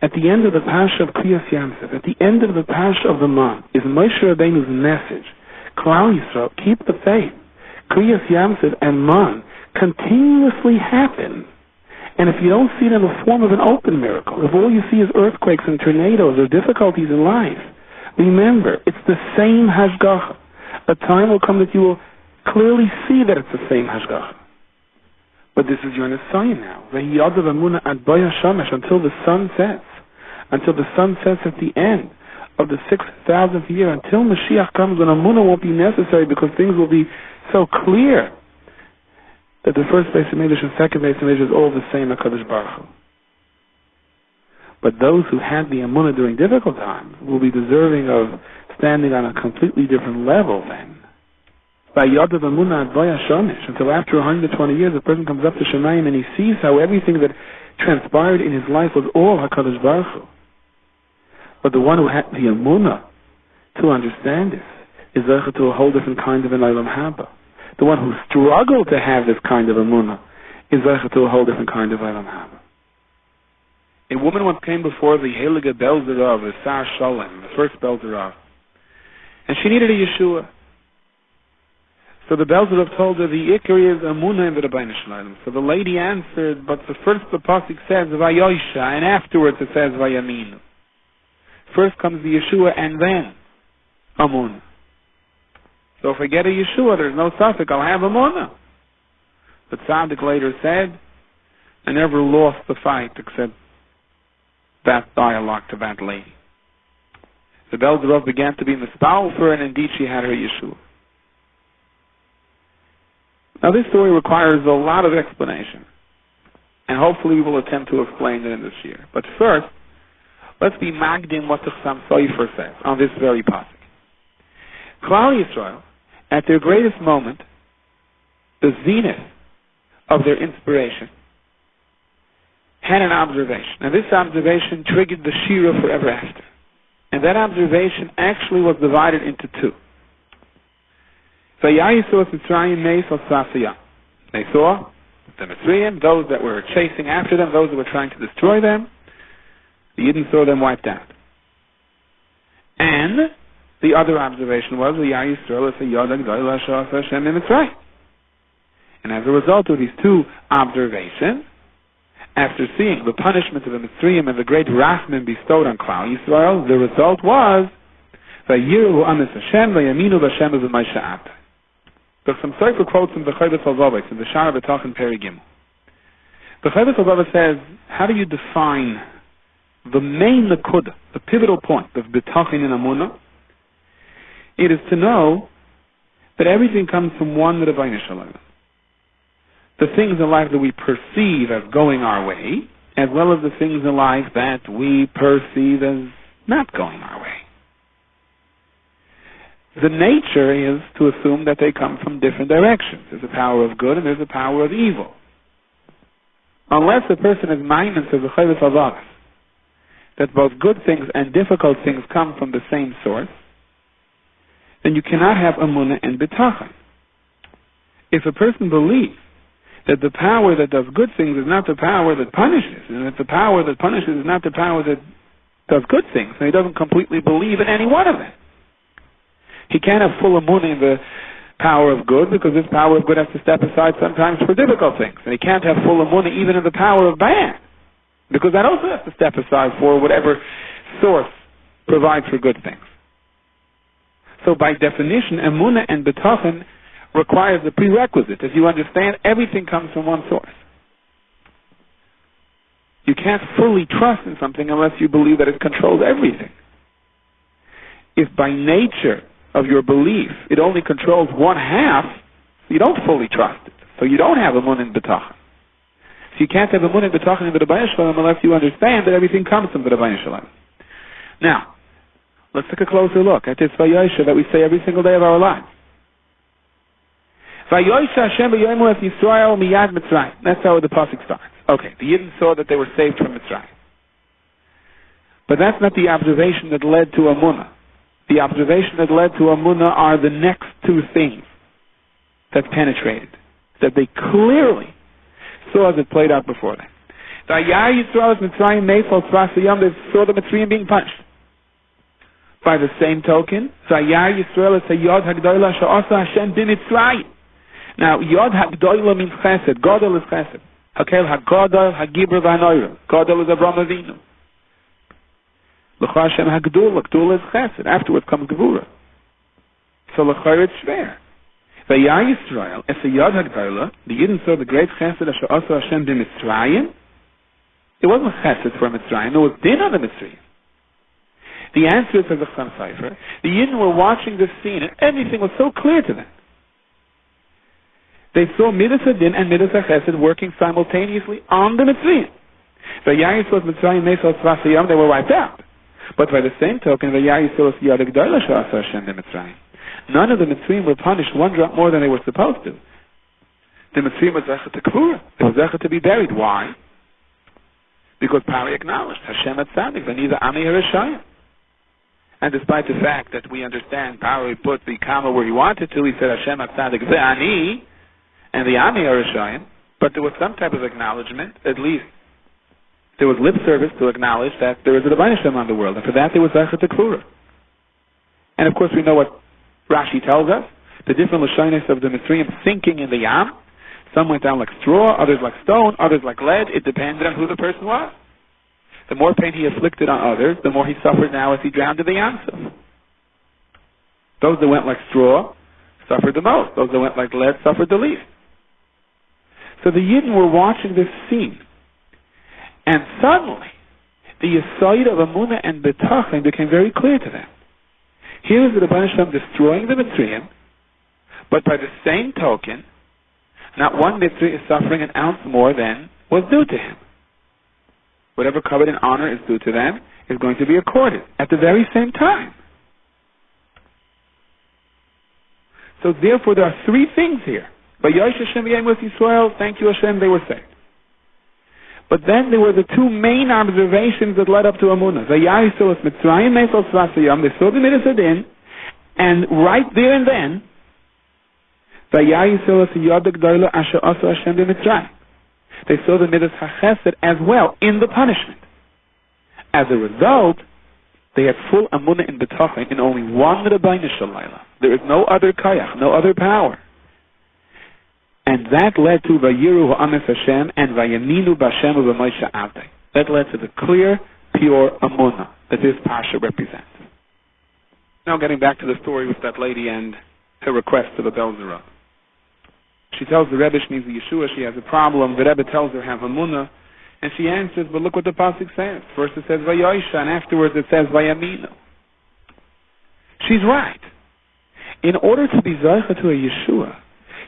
At the end of the Parsha of Kriyas Yamsef, at the end of the Parsha of the Man, is Moshe Rabbeinu's message. Klal Yisrael, keep the faith. Kriyas Yamsef and Man continuously happen. And if you don't see it in the form of an open miracle, if all you see is earthquakes and tornadoes or difficulties in life, remember, it's the same Hashgacha. A time will come that you will clearly see that it's the same Hashgacha. But this is your Nesayim now. Until the sun sets. Until the sun sets at the end of the 6,000th year. Until Mashiach comes, when Amunah won't be necessary because things will be so clear that the first Beis HaMikdash and second Beis HaMikdash is all the same HaKadosh Baruch Hu. But those who had the Amunah during difficult times will be deserving of standing on a completely different level then. By Yad of Amunah Advaya Shomish, until after 120 years, a person comes up to Shemayim and he sees how everything that transpired in his life was all HaKadosh Baruch Hu. But the one who had the Amunah to understand this is to a whole different kind of an Olam Haba. The one who struggled to have this kind of Amunah is zeicha to a whole different kind of Olam Haba. A woman once came before the Heilige Belzerov, the Sar Shalom, the first Belzerov, and she needed a Yeshua. So the Belzerov told her, the Ikari is Amunah in the Rabbeinu Shalom. So the lady answered, but the pasuk says Vayoisha, and afterwards it says Vayaminu. First comes the Yeshua and then Amunah. So if I get a Yeshua, there's no suffix, I'll have Amunah. But Tzaddik later said, I never lost the fight except that dialogue to that lady. The Belzerov began to be mispal for her, and indeed she had her Yeshua. Now this story requires a lot of explanation, and hopefully we will attempt to explain it in this year. But first, let's be magdim what the Chassam Sofer says on this very pasuk. Klal Yisrael, at their greatest moment, the zenith of their inspiration, had an observation. And this observation triggered the Shira forever after. And that observation actually was divided into two. They saw the Mitzrayim, those that were chasing after them, those that were trying to destroy them. The Yidden saw them wiped out. And the other observation was, and as a result of these two observations, after seeing the punishment of the Mitzrayim and the great Rachman bestowed on Klal Yisrael, the result was Vayiru Amis Hashem Vayaminu B'Hashem V'Maisha'at. The Chassam Sofer quotes in the Chayvus Halvavos in the Shara B'Tachin Perigim. The Chayvus Halvavos says, how do you define the main nekuda, the pivotal point of B'Tachin in Amunah? It is to know that everything comes from one Rabbeinu Shalom. The things in life that we perceive as going our way, as well as the things in life that we perceive as not going our way. The nature is to assume that they come from different directions. There's a power of good and there's a power of evil. Unless a person is minded to the Chayvus Halvavos, that both good things and difficult things come from the same source, then you cannot have Amunah and Bitachon. If a person believes that the power that does good things is not the power that punishes, and that the power that punishes is not the power that does good things, and he doesn't completely believe in any one of them. He can't have full amunah in the power of good, because this power of good has to step aside sometimes for difficult things. And he can't have full amunah even in the power of bad, because that also has to step aside for whatever source provides for good things. So by definition, amunah and bitachon requires the prerequisite. As you understand, everything comes from one source. You can't fully trust in something unless you believe that it controls everything. If by nature of your belief it only controls one half, you don't fully trust it. So you don't have amunah and bitachon. So you can't have amunah and bitachon in the Rabbeinu Shalom unless you understand that everything comes from the Rabbeinu Shalom. Now, let's take a closer look at this Vayosha that we say every single day of our lives. That's how the pasuk starts. Okay, the Yidden saw that they were saved from Mitzrayim. But that's not the observation that led to Amunah. The observation that led to Amunah are the next two things that penetrated, that they clearly saw as it played out before them. They saw the Mitzrayim being punished. By the same token, now, Yod HaGdoila means chesed. Godel is chesed. Hakel HaGodel HaGibra V'Hanoira. Godel is Avram Avinu. L'chor Hashem HaGdula. Gdula is chesed. Afterwards comes Gevura. So l'chor it's shver. V'ya Yisrael, es a Yod HaGdoila, the Yidden saw the great chesed asher oso Hashem b'Mitzrayim. It wasn't chesed for Mitzrayim. It was din on the Mitzrayim. The answer is, says the Chassam Sofer, the Yidden were watching this scene and everything was so clear to them. They saw Midas HaDin and Midas HaChesed working simultaneously on the Mitzrayim. They were wiped out. But by the same token, none of the Mitzrayim were punished one drop more than they were supposed to. The Mitzrayim was zecher to Kfura. It was zecher to be buried. Why? Because Pari acknowledged Hashem at Tzadik, neither Ami Harishayim. And despite the fact that we understand Pari put the comma where he wanted to, he said Hashem at Tzadik Ve'ani, and the Ami Harishayim, But there was some type of acknowledgement, at least there was lip service to acknowledge that there is a Rebbeinu Shem on the world, and for that there was Zachat Tekfura. And of course we know what Rashi tells us, the different Lashonis of the Mitzrayim sinking in the Yam. Some went down like straw, others like stone, others like lead. It depended on who the person was. The more pain he afflicted on others, the more he suffered now as he drowned in the Yam Suf. Those that went like straw suffered the most. Those that went like lead suffered the least. So the Yidden were watching this scene. And suddenly, the Yesod of Amunah and Betachon became very clear to them. Here is the Rebbeinu Shem destroying the Mitzrayim, but by the same token, not one Mitzri is suffering an ounce more than was due to him. Whatever covet and honor is due to them is going to be accorded at the very same time. So therefore, there are three things here. Vayosh Hashem Yem with Yisrael, thank you Hashem, they were saved. But then there were the two main observations that led up to Amunah. Vayah Yisrael es Mitzrayim Meisal Tzvasayam, they saw the Midas Adin, and right there and then, Vayah Yisrael es Yod Gdoilo Asher Asa Hashem b'Mitzrayim. They saw the Midas HaChesed as well in the punishment. As a result, they had full Amunah in Betachon in only one Rebbeinu Shalayla. There is no other Kayach, no other power. And that led to Vayiru Ha'ames Hashem and Vayaminu B'Hashem U'B'Moshe Avdei. That led to the clear, pure Amunah that this Pasha represents. Now getting back to the story with that lady and her request to the Belzerah. She tells the Rebbe she needs the Yeshua, she has a problem. The Rebbe tells her have Amunah. And she answers, but look what the Pasuk says. First it says Vayoisha, and afterwards it says Vayaminu. She's right. In order to be Zaycha to a Yeshua,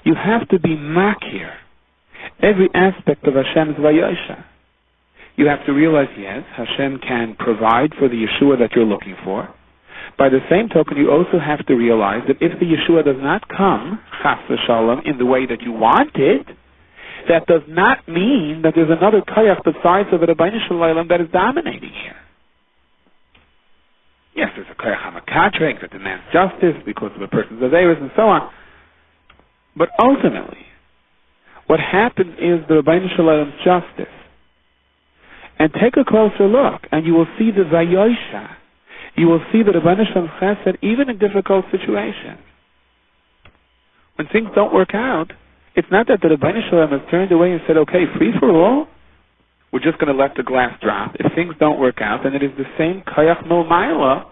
you have to be makir every aspect of Hashem's Vayosha. You have to realize, yes, Hashem can provide for the Yeshua that you're looking for. By the same token, you also have to realize that if the Yeshua does not come, chas v'shalom, in the way that you want it, that does not mean that there's another kayach besides of the Rebbeinu Shalom that is dominating here. Yes, there's a kayach hamakatrek that demands justice because of a person's averis and so on. But ultimately, what happens is the Rebbeinu Shalom's justice. And take a closer look, and you will see the Vayosha. You will see the Rebbeinu Shalom Chesed even in difficult situations. When things don't work out, it's not that the Rebbeinu Shalom has turned away and said, okay, free for all, we're just going to let the glass drop. If things don't work out, then it is the same Kayach Milmaila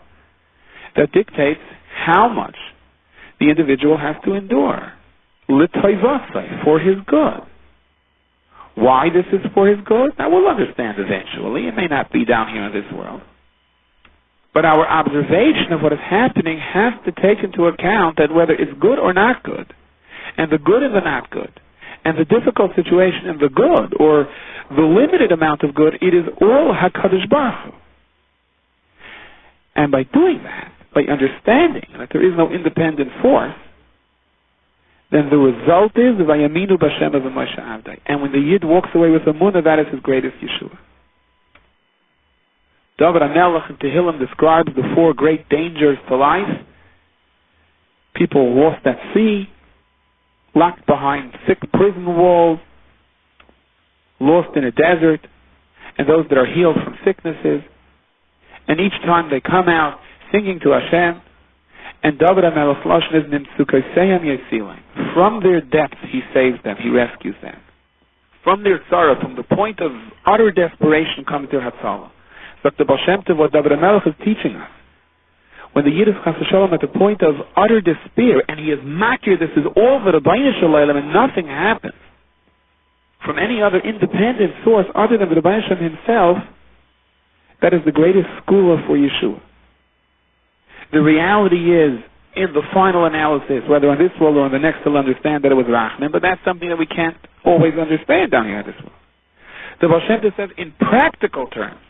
that dictates how much the individual has to endure. L'toivasai, for his good. Why this is for his good? Now we'll understand eventually. It may not be down here in this world. But our observation of what is happening has to take into account that whether it's good or not good, and the good and the not good, and the difficult situation and the good, or the limited amount of good, it is all HaKadosh Baruch Hu. And by doing that, by understanding that there is no independent force, then the result is Vayaminu B'Hashem U'B'Moshe Avdei. And when the Yid walks away with Amunah, that is his greatest Yeshua. David HaMelech in Tehillim describes the four great dangers to life. People lost at sea, locked behind thick prison walls, lost in a desert, and those that are healed from sicknesses. And each time they come out singing to Hashem, and David HaMelech Lashon is Nimtzukoseihem Yesilim. From their depths he saves them, he rescues them. From their sorrow, from the point of utter desperation comes their Hatzalah. But the Baal Shem Tov, what David HaMelech is teaching us, when the Yid is chas v'shalom at the point of utter despair, and he is makir, this is all the Rebbeinu Shalom, and nothing happens from any other independent source other than the Rebbeinu Shalom himself, that is the greatest school for Yeshua. The reality is, in the final analysis, whether on this world or on the next, we'll understand that it was Rachman, but that's something that we can't always understand down here in this world. The Baal Shem Tov says, in practical terms,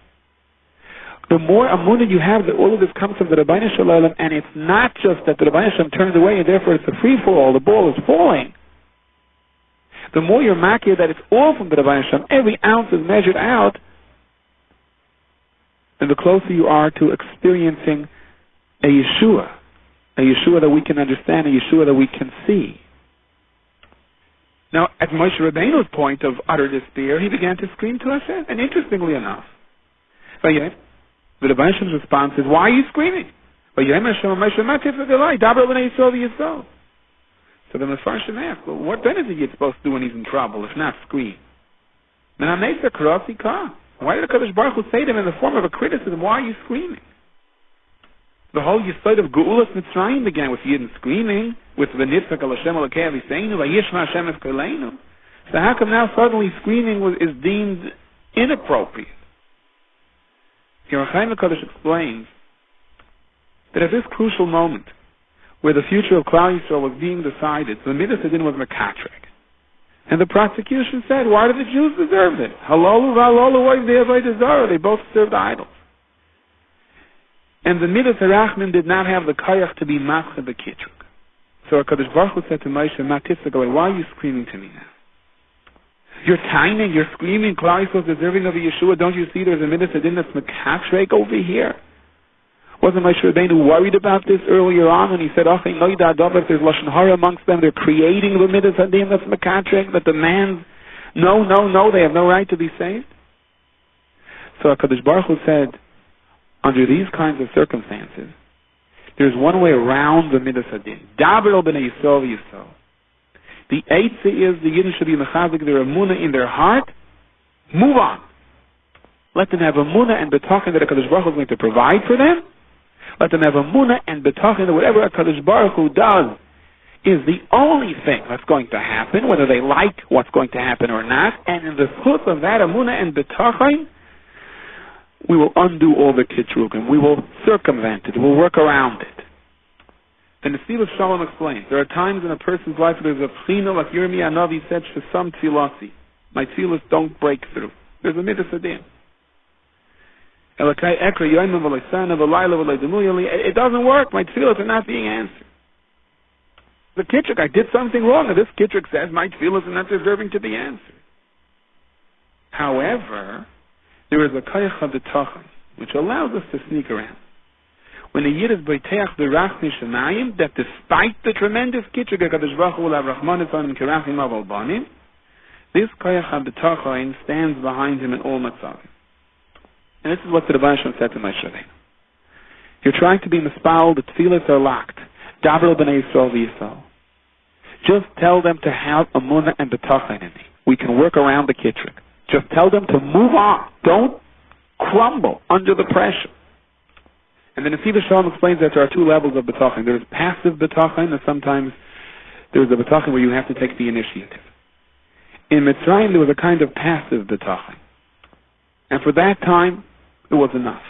the more amunah you have that all of this comes from the Rebbeinu Shalom, and it's not just that the Rebbeinu Shalom turns away and therefore it's a free-for-all, the ball is falling. The more you're makir that it's all from the Rebbeinu Shalom, every ounce is measured out, and the closer you are to experiencing a Yeshua that we can understand, a Yeshua that we can see. Now, at Moshe Rabbeinu's point of utter despair, he began to scream to Hashem. And interestingly enough, the Rebbe Hashem's response is, why are you screaming? So the Mefarshim asked, well, what then is he supposed to do when he's in trouble, if not scream? Why did the Kadosh Baruch Hu say to him in the form of a criticism, why are you screaming? The whole Yesod of Geulas Mitzrayim began with Yidden screaming, with V'nitzvak al Hashem Elokei Aviseinu, V'yishma Hashem es Koleinu. So how come now suddenly screaming is deemed inappropriate? Here, Chaim HaKadosh explains that at this crucial moment, where the future of Klal Yisrael was being decided, the Midas Hadin was Mekatrek. And the prosecution said, why do the Jews deserve this? Halalu v'halalu oivdei avodah zarah. They both served idols. And the Midas HaRachman did not have the kayach to be mascha b'kitruk. So HaKadosh Baruch Hu said to Moshe, why are you screaming to me now? You're tiny, you're screaming, Klal Yisrael is deserving of a Yeshua. Don't you see there's a Midas Hadin that's mekatrek over here? Wasn't Moshe Rabbeinu worried about this earlier on when he said, if there's Lashon Hara amongst them, they're creating the Midas Hadin that's mekatrek, that demands, no, they have no right to be saved? So HaKadosh Baruch Hu said, under these kinds of circumstances, there's one way around the Midas Hadin. Daber b'nei Yisrael v'Yisrael. The eitzah is the Yidden should be mechazik their emunah in their heart. Move on. Let them have emunah and betachin that HaKadosh Baruch Hu is going to provide for them. Let them have emunah and betachin that whatever HaKadosh Baruch Hu does is the only thing that's going to happen, whether they like what's going to happen or not. And in the fruit of that emunah and betachin, we will undo all the kitrukim. We will circumvent it. We'll work around it. The Nesiv of Shalom explains, there are times in a person's life where there's a pchina, like Yirmiyah Navi said, Shesam Tfilasi. My tefillas don't break through. There's a Midas Hadin. It doesn't work. My tefillas are not being answered. The kitchuk, I did something wrong, and this kitchuk says my tefillas are not deserving to be answered. However, there is a kayach habitachon, which allows us to sneak around. When a yid is boiteach b'rachmi shemayim, that despite the tremendous kitchuk HaKadosh Baruch Hu will have rachmanis on him kirachim aval banim, this kayach habitachon stands behind him in all matzavim. And this is what the Rebbe Hashem said to Moshe Rabbeinu. You're trying to be mispal, the tefillas are locked. Daber b'nei Yisrael v'Yisrael. Just tell them to have emunah and betachin in me. We can work around the kitchuk. Just tell them to move on. Don't crumble under the pressure. And then Nesiv Shalom explains that there are two levels of betachin. There's passive betachin, and sometimes there's a betachin where you have to take the initiative. In Mitzrayim, there was a kind of passive betachin. And for that time, it was enough.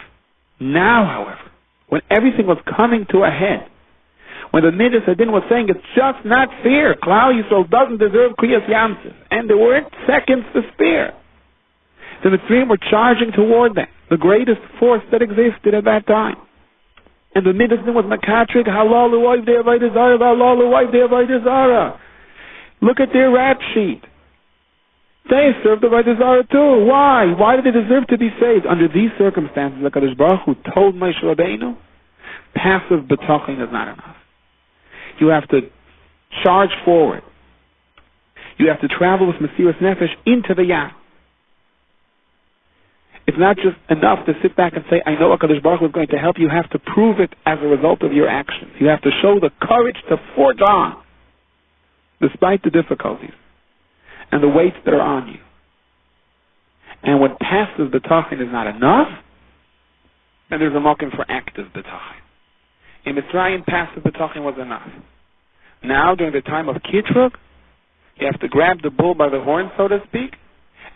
Now, however, when everything was coming to a head, when the Midas Hadin was saying it's just not fair, Klal Yisrael doesn't deserve Kriyas Yamsuf, and there weren't seconds to spare, the Mitzrayim were charging toward them, the greatest force that existed at that time. And the Midas Hadin was Makatrik, Halalu Oivdei Avodah Zarah, Halalu Oivdei Avodah Zarah. Look at their rap sheet. They served the Avodah Zarah too. Why? Why did they deserve to be saved? Under these circumstances, the HaKadosh Baruch Hu told Moshe Rabbeinu, passive betachin is not enough. You have to charge forward. You have to travel with Mesiras Nefesh into the Yam. It's not just enough to sit back and say, I know HaKadosh Baruch Hu is going to help. You have to prove it as a result of your actions. You have to show the courage to forge on, despite the difficulties and the weights that are on you. And when passive betachin is not enough, then there's a mokum for active betachin. In Mitzrayim, passive betachin was enough. Now, during the time of Kitruk, you have to grab the bull by the horn, so to speak,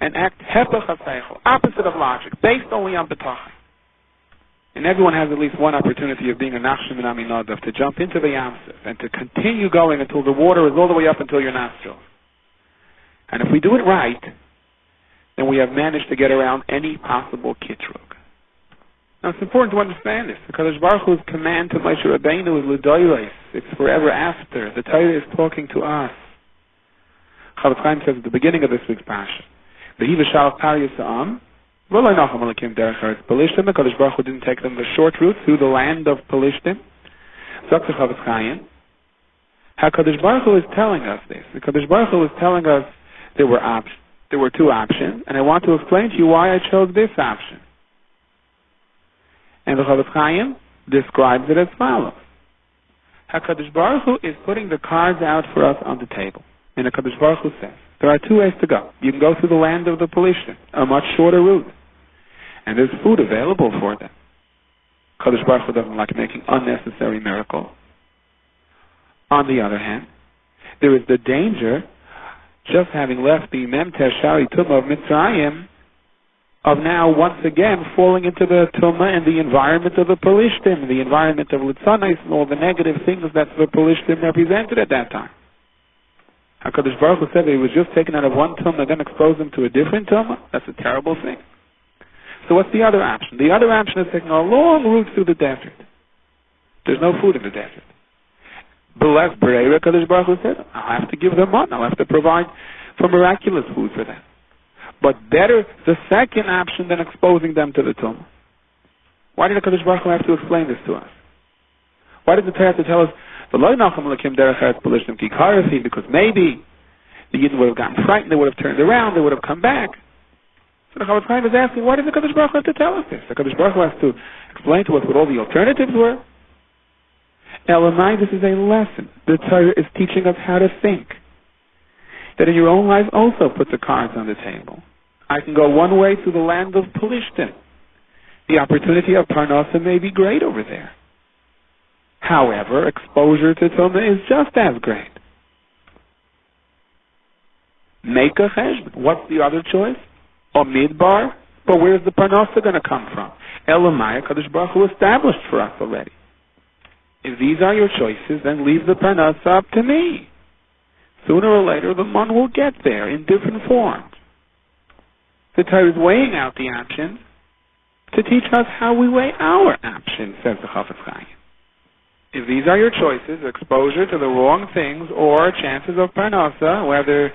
and act hepech haseichel, opposite of logic, based only on betachin. And everyone has at least one opportunity of being a Nachshon and Aminadav, to jump into the Yamsuf and to continue going until the water is all the way up until your nostrils. And if we do it right, then we have managed to get around any possible kitruk. Now it's important to understand this. The Kadosh Baruch Hu's command to Moshe Rabbeinu is l'doyros. It's forever after. The Torah is talking to us. Chavetz Chaim says at the beginning of this week's parsha, "V'hi v'shalach pariyas ha'am, v'lo nacham alakim derech eretz Pelishtim." The Kadosh Baruch Hu didn't take them the short route through the land of Pelishtim. Zok Chavetz Chaim, HaKadosh Baruch Hu is telling us this. The Kadosh Baruch Hu is telling us there were two options, and I want to explain to you why I chose this option. And the Chofetz Chaim describes it as follows. HaKadosh Baruch Hu is putting the cards out for us on the table. And the Kadosh Baruch Hu says, there are two ways to go. You can go through the land of the Pelishtim, a much shorter route. And there's food available for them. Kadosh Baruch Hu doesn't like making unnecessary miracles. On the other hand, there is the danger, just having left the Mem Teshari Tumah of Mitzrayim, of now once again falling into the Tumah and the environment of the Pelishtim, the environment of Litzanais, and all the negative things that the Pelishtim represented at that time. HaKadosh Baruch Hu said that he was just taken out of one Tumah and then exposed them to a different Tumah. That's a terrible thing. So what's the other option? The other option is taking a long route through the desert. There's no food in the desert. B'les Bereira, HaKadosh Baruch Hu said, I'll have to give them money. I'll have to provide for miraculous food for them. But better the second option than exposing them to the Tumah. Why did HaKadosh Baruch Hu have to explain this to us? Why did the Torah have to tell us, because maybe the Yidden would have gotten frightened, they would have turned around, they would have come back. So the Chofetz Chaim is asking, why does the HaKadosh Baruch Hu have to tell us this? The HaKadosh Baruch Hu has to explain to us what all the alternatives were. Elamai, this is a lesson. The Torah is teaching us how to think. That in your own life also put the cards on the table. I can go one way through the land of Pelishtim. The opportunity of Parnasa may be great over there. However, exposure to Tumah is just as great. Make a cheshbon. What's the other choice? A midbar? But where's the Parnasa going to come from? Elamai, HaKadosh Baruch Hu established for us already. If these are your choices, then leave the Parnasa up to me. Sooner or later, the man will get there in different forms. The Torah is weighing out the options to teach us how we weigh our options, says the Chofetz Chaim. If these are your choices, exposure to the wrong things or chances of parnasa, whether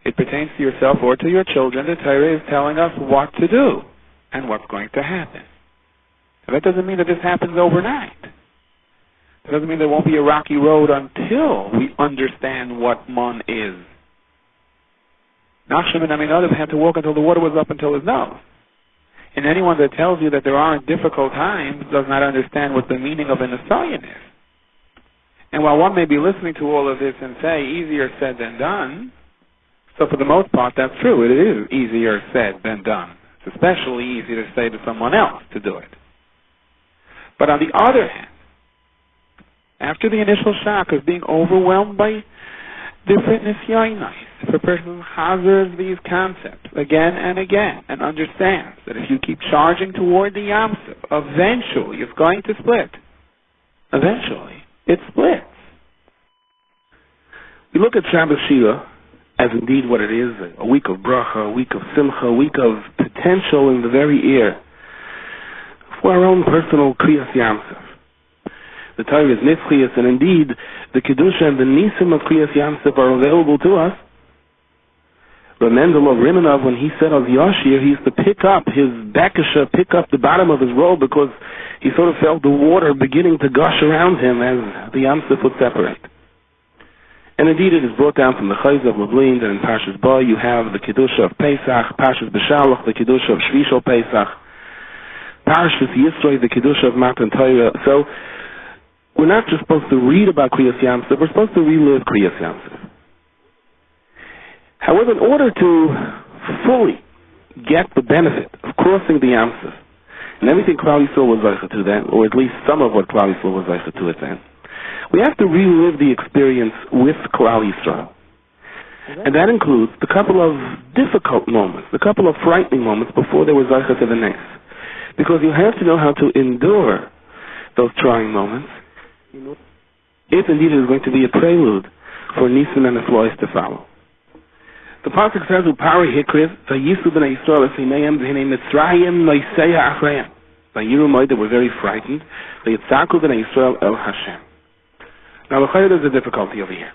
it pertains to yourself or to your children, the Torah is telling us what to do and what's going to happen. So that doesn't mean that this happens overnight. It doesn't mean there won't be a rocky road until we understand what man is. Nachshon ben Aminadab had to walk until the water was up until his nose. And anyone that tells you that there aren't difficult times does not understand what the meaning of an Nisayon is. And while one may be listening to all of this and say, easier said than done, so for the most part that's true. It is easier said than done. It's especially easy to say to someone else to do it. But on the other hand, after the initial shock of being overwhelmed by different nisyonos, if a person hazards these concepts again and again and understands that if you keep charging toward the Yam Suf, eventually it's going to split. Eventually, it splits. We look at Shabbos Shira as indeed what it is, a week of bracha, a week of simcha, a week of potential in the very ear for our own personal Kriyas Yam Suf. The Torah is nitzchias, and indeed, the Kedusha and the Nisim of Kriyas Yam Suf are available to us. Rav Mendel of Rimanov, when he said of Yashir, he used to pick up his bekisha, pick up the bottom of his robe, because he sort of felt the water beginning to gush around him as the Yam Suf would separate. And indeed, it is brought down from the Chayz of Lublin that in Parshas Ba you have the Kedusha of Pesach, Parshas Beshalach, the Kedusha of Shvishal Pesach, Parshas Yisroi, the Kedusha of Matan Torah. So, we're not just supposed to read about Kriyas Yam Suf, we're supposed to relive Kriyas Yam Suf. However, in order to fully get the benefit of crossing the Yam Suf, and everything Klal Yisrael was zeicha to then, or at least some of what Klal Yisrael was zeicha to it then, we have to relive the experience with Klal Yisrael. And that includes the couple of difficult moments, the couple of frightening moments before they were zeicha to the next. Because you have to know how to endure those trying moments, if indeed it is going to be a prelude for Nisan and the Flois to follow. The pasuk says, "Upari hikriv vayisu b'nei Yisrael esimeihem v'hinei Mitzrayim noiseya achreim." Vayiru moed, they were very frightened. Vayitzaku b'nei Yisrael el Hashem. Now, there's a difficulty over here.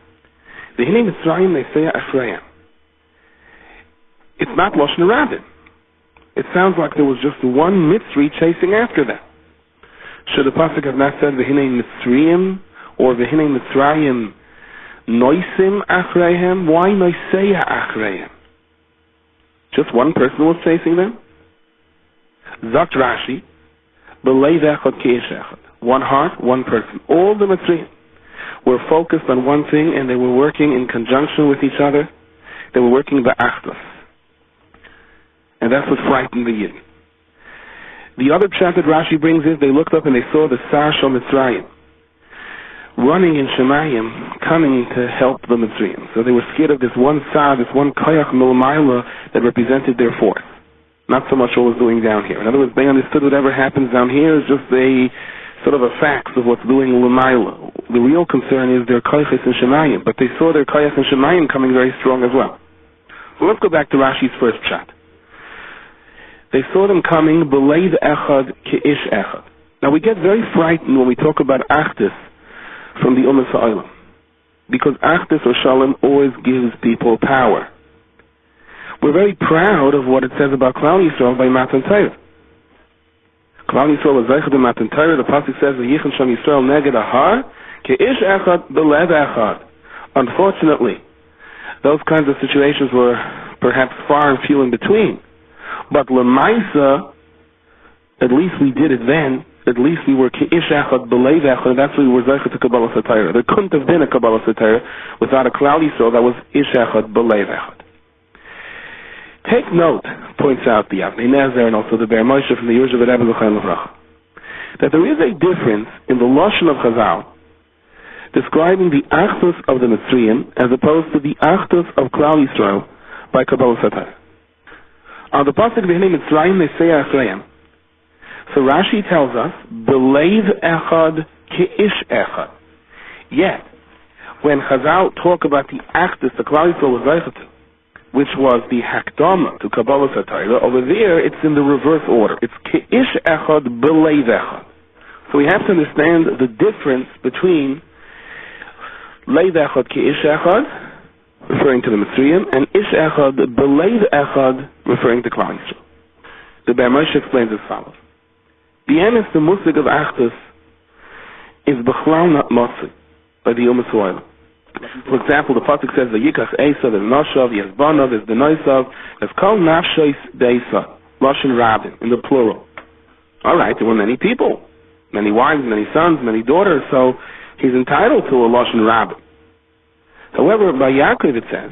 V'hinei Mitzrayim noiseya achreim. It's not Lashon Rabim. It sounds like there was just one Mitzri chasing after them. Should the pasuk have not said V'hinei Mitzrayim or V'hinei Mitzrayim noisim achreihem. Why noiseya achreihem? Just one person was chasing them? Zakt Rashi, b'leiv echad k'ish echad. One heart, one person. All the Mitzrayim were focused on one thing, and they were working in conjunction with each other. They were working ba'achdus. And that's what frightened the Yidden. The other pshat that Rashi brings is they looked up and they saw the Sar Shal Mitzrayim running in Shemayim, coming to help the Mitzrayim. So they were scared of this one Sar, this one Koyach Milmayla that represented their force. Not so much what was doing down here. In other words, they understood whatever happens down here is just a sort of a fact of what's doing L'mayla. The real concern is their Koyachis in Shemayim, but they saw their Koyach in Shemayim coming very strong as well. So let's go back to Rashi's first pshat. They saw them coming, b'leiv echad k'ish echad. Now we get very frightened when we talk about achdus from the Ummah Ha'olam, because achdus or shalom always gives people power. We're very proud of what it says about Klal Yisrael by Matan Torah. Klal Yisrael is zeichad in Matan Torah. The pasuk says, "V'yichon Sham Yisrael neged ahar k'ish echad b'leiv echad." Unfortunately, those kinds of situations were perhaps far and few in between. But Lamaisa, at least we did it then. At least we were k'ish echad b'leiv echad. That's why we were zeichad to Kabbalah Satira. There couldn't have been a Kabbalah Satira without a Klal Yisrael that was ish echad b'leiv echad. Take note, points out the Avnei Nezer and also the Be'er Moshe from the Yerusha Rebbe L'chaim L'vrach, that there is a difference in the Lashon of Chazal describing the achdus of the Mitzrayim as opposed to the achdus of Klal Yisrael by Kabbalah Satira. On the pasuk V'hinei Mitzrayim Neseya Achrayim, so Rashi tells us b'leiv echad k'ish echad. Yet, when Chazal talk about the achdus the Klal Yisrael was zeichad to, which was the Hakdama to Kabbalah Satira, over there it's in the reverse order. It's k'ish echad b'leiv echad. So we have to understand the difference between leiv echad k'ish echad, referring to the Mitzrayim, and ish echad b'leiv echad, referring to Klal Yisrael. The Be'er Moshe explains as follows. The emes, the musig of achdus, is b'chlal not motzi by the Ummah Ha'olam. For example, the pasuk says, "V'yikach Esav and Noshav, Yezbanav, there's the Noisav, there's kol nafshois deisa, Lashon Rabin, in the plural." All right, there were many people, many wives, many sons, many daughters, so he's entitled to a Lashon Rabin. However, by Yaakov it says,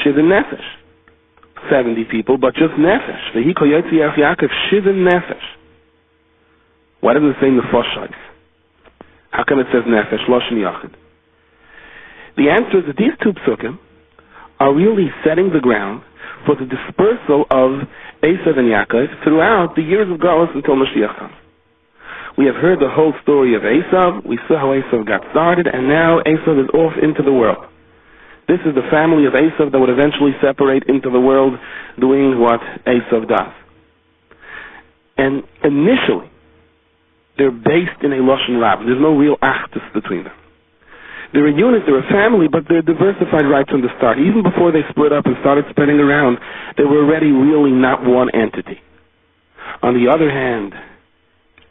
Shivin Nefesh, 70 people, but just Nefesh. V'hiko Yotziach Yaakov, Shivin Nefesh. Why doesn't it say Nefashos? How come it says Nefesh, Lashon Yachid? The answer is that these two psukim are really setting the ground for the dispersal of Esav and Yaakov throughout the years of Galus until Mashiach comes. We have heard the whole story of Esav. We saw how Esav got started, and now Esav is off into the world. This is the family of Esav that would eventually separate into the world doing what Esav does. And initially, they're based in a Lashon Rabin. There's no real achdus between them. They're a unit, they're a family, but they're diversified right from the start. Even before they split up and started spreading around, they were already really not one entity. On the other hand,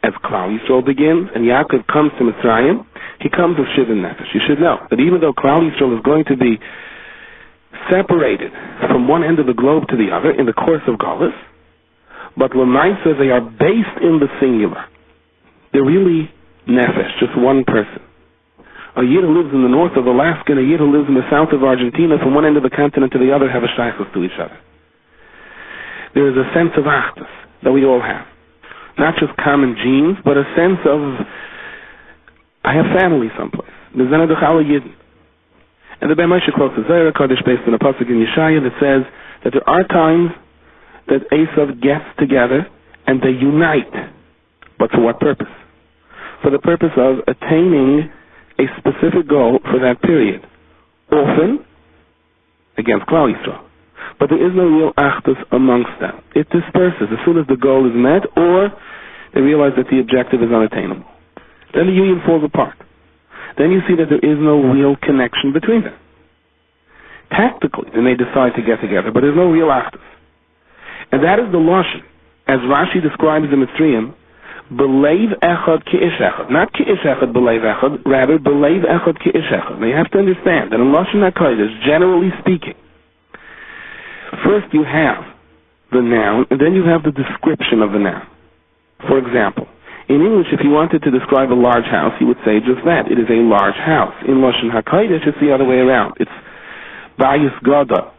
as Klal Yisrael begins and Yaakov comes to Mitzrayim, he comes with Shivin Nefesh. You should know that even though Klal Yisrael is going to be separated from one end of the globe to the other in the course of Galus, but Lamaisa, they are based in the singular. They're really Nefesh, just one person. A Yid who lives in the north of Alaska and a Yid who lives in the south of Argentina, from one end of the continent to the other, have a shaykhus to each other. There is a sense of achdus that we all have. Not just common genes, but a sense of, I have family someplace. And the Be'er Moshe quotes the Zohar Kodesh based on a pasuk in Yeshaya that says that there are times that Esav gets together and they unite. But for what purpose? For the purpose of attaining a specific goal for that period, often against Klal Yisrael. But there is no real achdus amongst them. It disperses as soon as the goal is met, or they realize that the objective is unattainable. Then the union falls apart. Then you see that there is no real connection between them. Tactically, they may decide to get together, but there's no real achdus. And that is the lashon, as Rashi describes the Mitzrayim, Belev echad ki-ish echad. Not ki-ish echad belev echad, rather belev echad ki-ish echad. Now you have to understand that in Lashon HaKodesh, generally speaking, first you have the noun, and then you have the description of the noun. For example, in English, if you wanted to describe a large house, you would say just that. It is a large house. In Lashon HaKodesh, it's the other way around. It's bayis gada.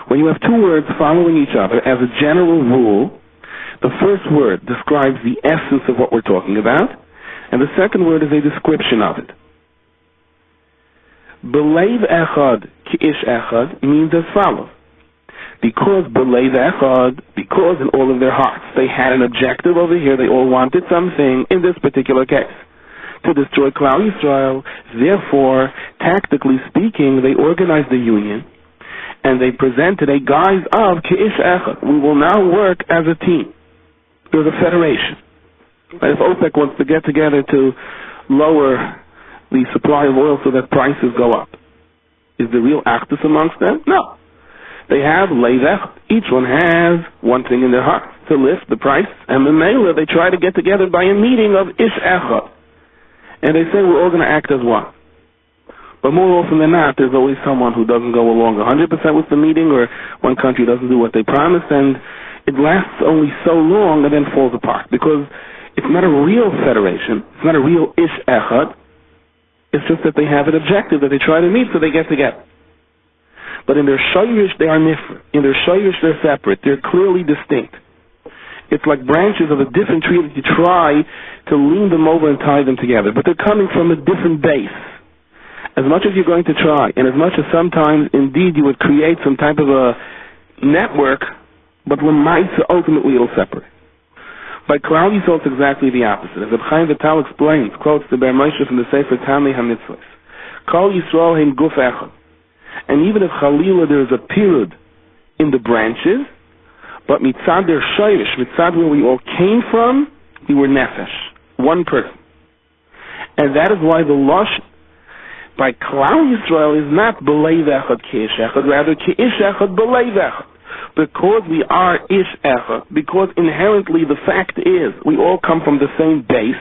When you have two words following each other, as a general rule, the first word describes the essence of what we're talking about, and the second word is a description of it. Belev echad ki-ish echad means as follows. Because belev echad, because in all of their hearts, they had an objective over here, they all wanted something, in this particular case, to destroy Klal Yisrael. Therefore, tactically speaking, they organized the union, and they presented a guise of ki-ish echad. We will now work as a team. There's a federation. If OPEC wants to get together to lower the supply of oil so that prices go up, is there real actus amongst them? No. They have leivech. Each one has one thing in their heart, to lift the price, and the Mela, they try to get together by a meeting of ish echad. And they say we're all going to act as one. But more often than not, there's always someone who doesn't go along 100% with the meeting, or one country doesn't do what they promised, and it lasts only so long and then falls apart. Because it's not a real federation, it's not a real ish echad, it's just that they have an objective that they try to meet, so they get together. But in their shayrish, they are nifra. In their shayrish, they're separate. They're clearly distinct. It's like branches of a different tree that you try to lean them over and tie them together. But they're coming from a different base. As much as you're going to try, and as much as sometimes, indeed, you would create some type of a network, but l'maisa, ultimately it'll separate. By Klal Yisrael, it's exactly the opposite. As Reb Chaim Vital explains, quotes the Ber Moshe from the Sefer Tamei HaMitzvos, Klal Yisrael hem guf echad. And even if Chalila there is a period in the branches, but mitzad der shayrish, mitzad where we all came from, we were nefesh, one person. And that is why the lush by Klal Yisrael is not belev echad ki-ish echad, rather ki-ish echad belev echad. Because we are ish echad, because inherently the fact is we all come from the same base,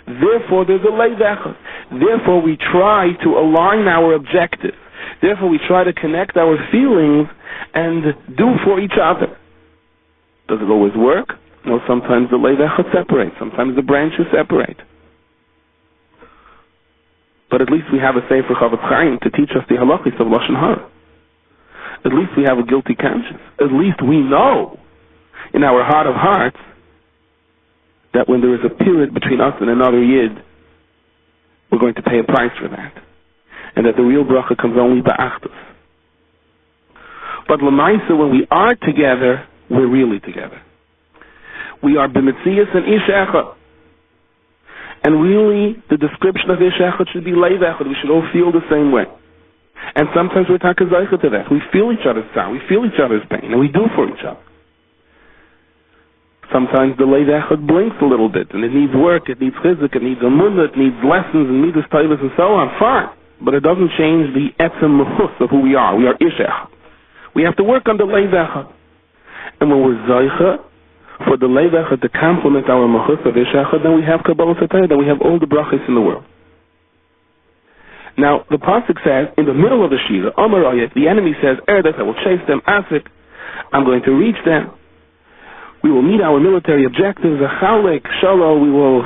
therefore there's a leiv echad. Therefore we try to align our objectives. Therefore we try to connect our feelings and do for each other. Does it always work? No, sometimes the leiv echad separates, sometimes the branches separate. But at least we have a Sefer Chavetz Chaim to teach us the halachis of Lashon Hara. At least we have a guilty conscience. At least we know in our heart of hearts that when there is a period between us and another Yid, we're going to pay a price for that. And that the real bracha comes only ba'achdus. But l'maisa, when we are together, we're really together. We are b'metzias and ish echad. And really, the description of ish echad should be leiv echad. We should all feel the same way. And sometimes we're takazaycha to that. We feel each other's sound, we feel each other's pain, and we do for each other. Sometimes the leiv echad blinks a little bit, and it needs work, it needs chizuk, it needs amunah, it needs lessons, and midas taivas, and so on. Fine. But it doesn't change the etzem mechus of who we are. We are ish echad. We have to work on the leiv echad. And when we're zaycha, for the leiv echad to complement our mechus of ish echad, then we have kabbalah satayah, then we have all the brachas in the world. Now, the pasuk says, in the middle of the Shira, Amar Ayat, the enemy says, Erdes, I will chase them, Asik, I'm going to reach them. We will meet our military objectives, Achalek, Shalom, we will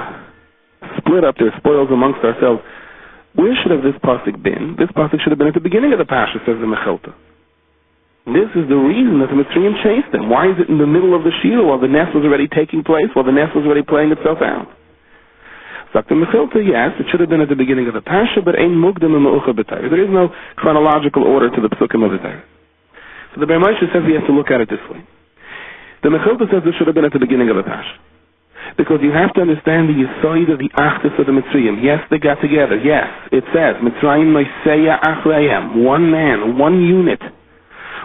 split up their spoils amongst ourselves. Where should have this pasuk been? This pasuk should have been at the beginning of the Pasha, says the Mechilta. This is the reason that the Mitzrayim chased them. Why is it in the middle of the Shira while the nest was already taking place, while the nest was already playing itself out? Dr. Mechilta, yes, it should have been at the beginning of the Pasha, but ein mukdam u'meucha b'Torah. There is no chronological order to the psukim of the Torah. So the Ber Moshe says we have to look at it this way. The Mechilta says it should have been at the beginning of the Pasha. Because you have to understand the yisoid of the achdus of the Mitzrayim. Yes, they got together. Yes, it says, Mitzrayim noiseya achrayim, one man, one unit,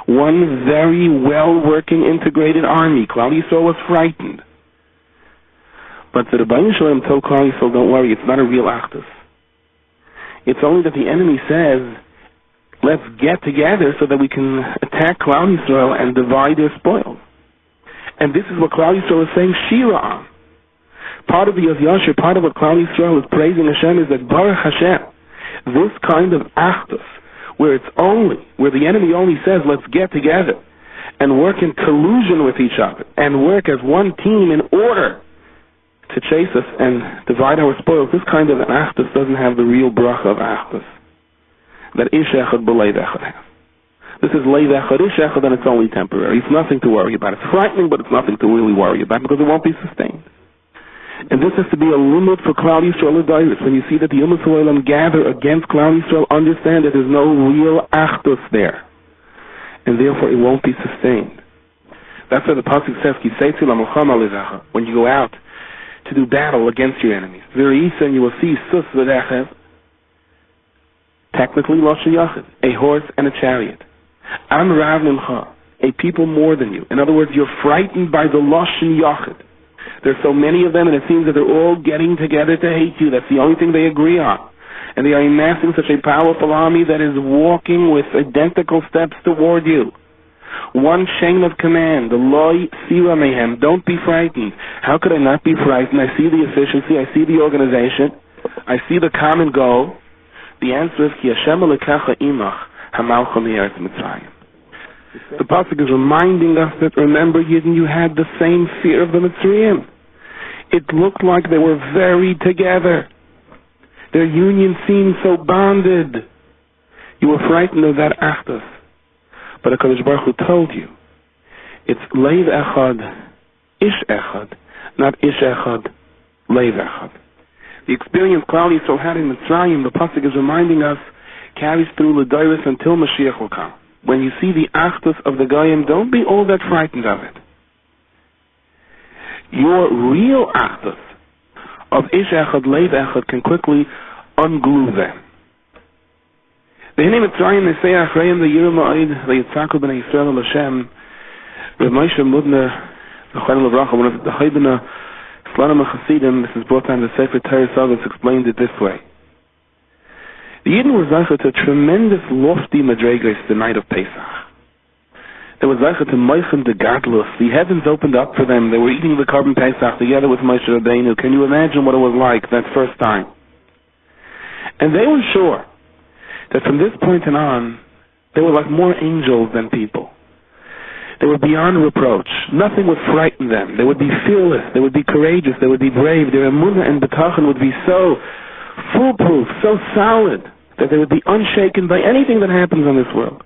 one very well-working, integrated army. Klal Yisrael was frightened. But the Rebbeinu Shalom told Klal Yisrael, don't worry, it's not a real achdus. It's only that the enemy says, let's get together so that we can attack Klal Yisrael and divide their spoils. And this is what Klal Yisrael is saying Shira on. Part of the Yashir, part of what Klal Yisrael is praising Hashem is that Baruch Hashem, this kind of achdus, where the enemy only says, let's get together and work in collusion with each other and work as one team in order to chase us and divide our spoils. This kind of achdus doesn't have the real bracha of achdus that Ish Echad B'Leiv Echad has. This is Leiv Echad, Ish Echad, and it's only temporary. It's nothing to worry about. It's frightening, but it's nothing to really worry about because it won't be sustained. And this has to be a limit for Klal Yisrael Adairis. When you see that the Ummah So'ilam gather against Klal Yisrael, understand that there's no real achdus there. And therefore it won't be sustained. That's why the Pasuk says, when you go out to do battle against your enemies. And you will see Sus V'Rechev, technically Lashon Yachid, a horse and a chariot. Am Rav Mincha, a people more than you. In other words, you're frightened by the Lashon Yachid. There's so many of them, and it seems that they're all getting together to hate you. That's the only thing they agree on. And they are amassing such a powerful army that is walking with identical steps toward you. One chain of command, the Loi Sira Mehem, don't be frightened. How could I not be frightened? I see the efficiency, I see the organization, I see the common goal. The answer is, Ki Hashem Elikecha Imach, Hamalcha Me'eretz Mitzrayim. The Pasuk is reminding us that, remember, Yidden, you had the same fear of the Mitzrayim. It looked like they were very together. Their union seemed so bonded. You were frightened of that achdus. But HaKadosh Baruch Hu told you, it's Leiv Echad, Ish Echad, not Ish Echad, Leiv Echad. The experience Klal Yisrael had in Mitzrayim, the Pasuk is reminding us, carries through L'Dairis until Mashiach will come. When you see the achdus of the Goyim, don't be all that frightened of it. Your real achdus of Ish Echad, Leiv Echad can quickly unglue them. The Hinei Mitzrayim, they say, Achreim, the Yiram Ma'id, the Yitzhaku b'nei Yisrael Hashem, Rav Moshe Mudner, the Chayim Levracha, one of the Haibana Slanim Chasidim, this is brought down in the Sefer Torah Sagas, explained it this way. The Yidden were zeicha to tremendous lofty madregas the night of Pesach. They were zeicha to Moichem de Gadlus. The heavens opened up for them. They were eating the Korban Pesach together with Moshe Rabbeinu. Can you imagine what it was like that first time? And they were sure that from this point on, they were like more angels than people. They were beyond reproach. Nothing would frighten them. They would be fearless. They would be courageous. They would be brave. Their emunah and betachon would be so foolproof, so solid, that they would be unshaken by anything that happens in this world.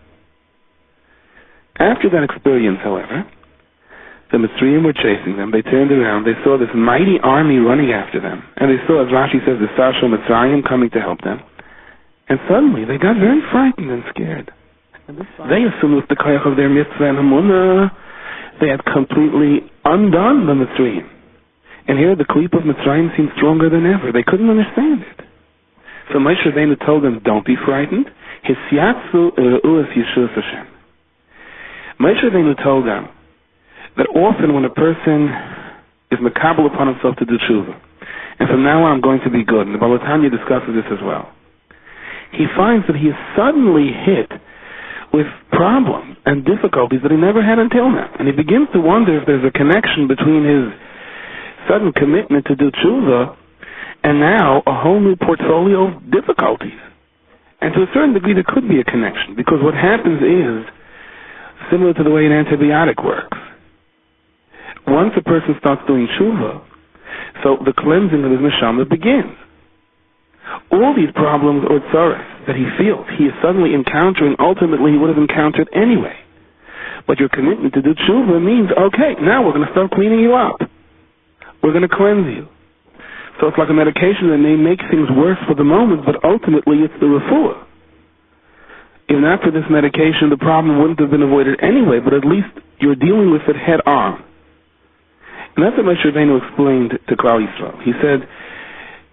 After that experience, however, the Mitzrayim were chasing them. They turned around. They saw this mighty army running after them. And they saw, as Rashi says, the Sarshal Mitzrayim coming to help them. And suddenly, they got very frightened and scared. They assumed with the koyach of their mitzvah and hamunah, they had completely undone the Mitzrayim. And here the klipa of Mitzrayim seemed stronger than ever. They couldn't understand it. So Moshe Rabbeinu told them, don't be frightened. Hisyatzu eru'as Yeshua Hashem. Moshe Rabbeinu told them that often when a person is makabel upon himself to do tshuva, and from now on I'm going to be good, and the Baal Tanya discusses this as well, he finds that he is suddenly hit with problems and difficulties that he never had until now. And he begins to wonder if there's a connection between his sudden commitment to do tshuva and now a whole new portfolio of difficulties. And to a certain degree there could be a connection, because what happens is similar to the way an antibiotic works. Once a person starts doing tshuva, so the cleansing of his neshama begins. All these problems or tzaras that he feels, he is suddenly encountering, ultimately he would have encountered anyway. But your commitment to do tshuva means, okay, now we're going to start cleaning you up. We're going to cleanse you. So it's like a medication that may make things worse for the moment, but ultimately it's the refuah. If not for this medication, the problem wouldn't have been avoided anyway, but at least you're dealing with it head on. And that's what Moshe Rabbeinu explained to Klal Yisrael. He said,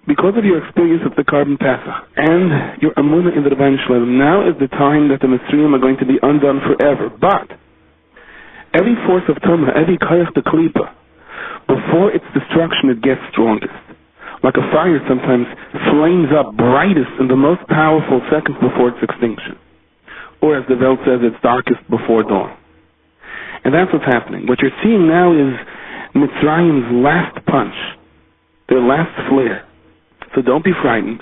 because of your experience with the Korban Pesach and your emunah in the Rebbeinu Shalom, now is the time that the Mitzrayim are going to be undone forever. But every force of Tumah, every koyach de klipa, before its destruction, it gets strongest. Like a fire sometimes flames up brightest and the most powerful seconds before its extinction. Or as the Welt says, it's darkest before dawn. And that's what's happening. What you're seeing now is Mitzrayim's last punch. their last flare. So don't be frightened.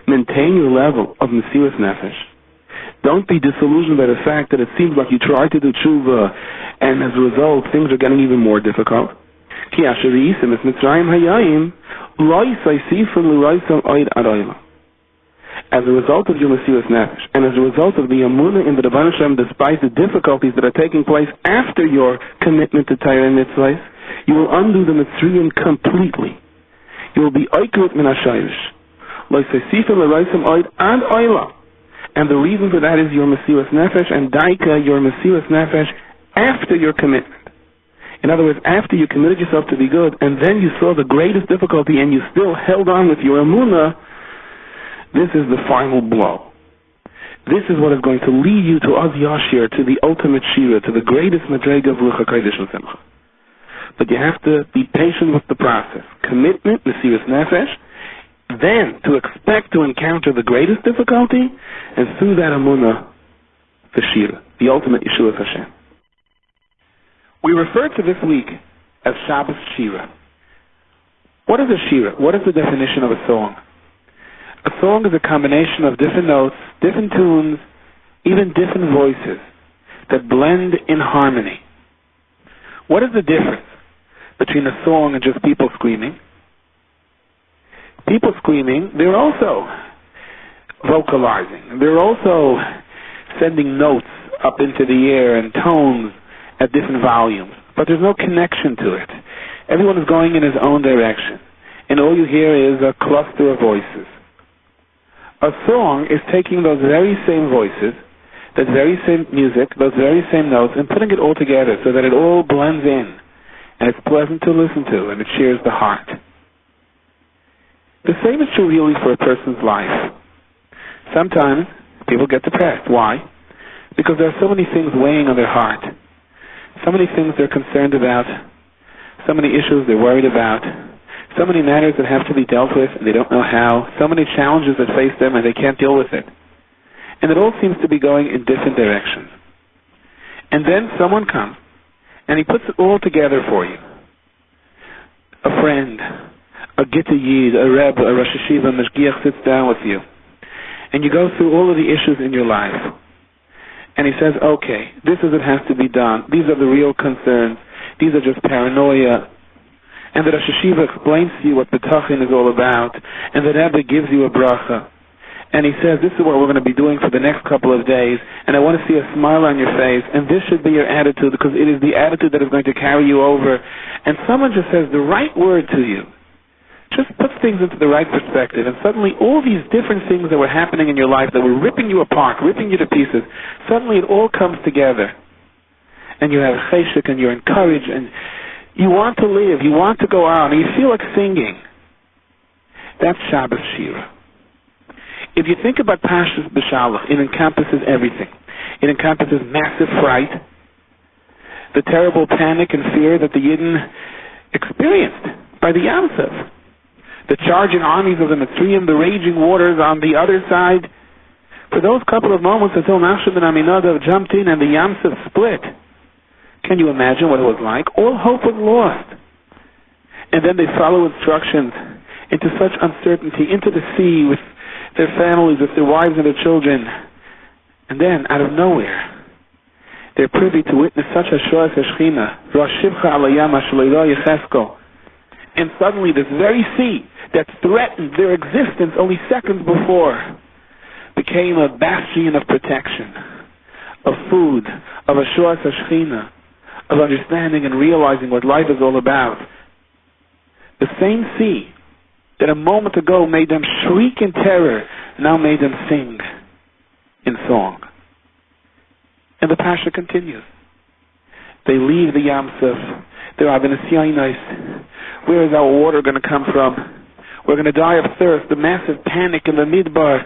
Maintain your level of Mesiras Nefesh. Don't be disillusioned by the fact that it seems like you tried to do tshuva, and as a result, things are getting even more difficult. Ki asher yisim es Mitzrayim hayayim, lo yisaysifun l'roisam oid aroyla. As a result of your Mesiras Nefesh, and as a result of the Amunah in the Rebbeinu Shem, despite the difficulties that are taking place after your commitment to Torah and Mitzvahs, you will undo the Mitzrayim completely. You will be oikrut min hashayrish. Lo yisaysifun l'roisam oid ad oyla. And the reason for that is your Mesiras Nefesh, and daika, your Mesiras Nefesh, after your commitment. In other words, after you committed yourself to be good, and then you saw the greatest difficulty, and you still held on with your emunah, this is the final blow. This is what is going to lead you to Az Yashir, to the ultimate Shira, to the greatest Madrega of Ruach HaKodesh and Simcha. But you have to be patient with the process. Commitment, Mesiras Nefesh, then to expect to encounter the greatest difficulty, and through that Amunah, the Shira, the ultimate Yeshua of Hashem. We refer to this week as Shabbos Shira. What is a Shira? What is the definition of a song? A song is a combination of different notes, different tunes, even different voices that blend in harmony. What is the difference between a song and just people screaming? People screaming, they're also vocalizing. They're also sending notes up into the air and tones at different volumes. But there's no connection to it. Everyone is going in his own direction. And all you hear is a cluster of voices. A song is taking those very same voices, that very same music, those very same notes, and putting it all together so that it all blends in. And it's pleasant to listen to, and it cheers the heart. The same is true really for a person's life. Sometimes people get depressed. Why? Because there are so many things weighing on their heart. So many things they're concerned about. So many issues they're worried about. So many matters that have to be dealt with and they don't know how. So many challenges that face them and they can't deal with it. And it all seems to be going in different directions. And then someone comes and he puts it all together for you. A friend, a Gitta Yid, a Rebbe, a Rosh Hashiva, a Mashgiach sits down with you. And you go through all of the issues in your life. And he says, okay, this is what has to be done. These are the real concerns. These are just paranoia. And the Rosh Hashiva explains to you what B'tachin is all about. And the Rebbe gives you a bracha. And he says, this is what we're going to be doing for the next couple of days. And I want to see a smile on your face. And this should be your attitude, because it is the attitude that is going to carry you over. And someone just says the right word to you. Just puts things into the right perspective, and suddenly all these different things that were happening in your life that were ripping you apart, ripping you to pieces, suddenly it all comes together. And you have cheshek, and you're encouraged, and you want to live, you want to go on, and you feel like singing. That's Shabbos Shira. If you think about Parshas Beshalach, it encompasses everything. It encompasses massive fright, the terrible panic and fear that the Yidden experienced by the Yam Suf. The charging armies of the Mitzrayim, the raging waters on the other side. For those couple of moments until Nachshon ben Aminadav jumped in and the Yam Suf split. Can you imagine what it was like? All hope was lost. And then they follow instructions into such uncertainty, into the sea with their families, with their wives and their children. And then, out of nowhere, they're privy to witness such a Shoah Shechina, Rosh Shivcha Alayam Ashleila Yechesko. And suddenly this very sea that threatened their existence only seconds before became a bastion of protection, of food, of a Shoah Shechina, of understanding and realizing what life is all about. The same sea that a moment ago made them shriek in terror now made them sing in song. And the Pasha continues. They leave the Yam Suf. They're Abenesiyainais. Where is our water going to come from? We're going to die of thirst. The massive panic in the Midbar.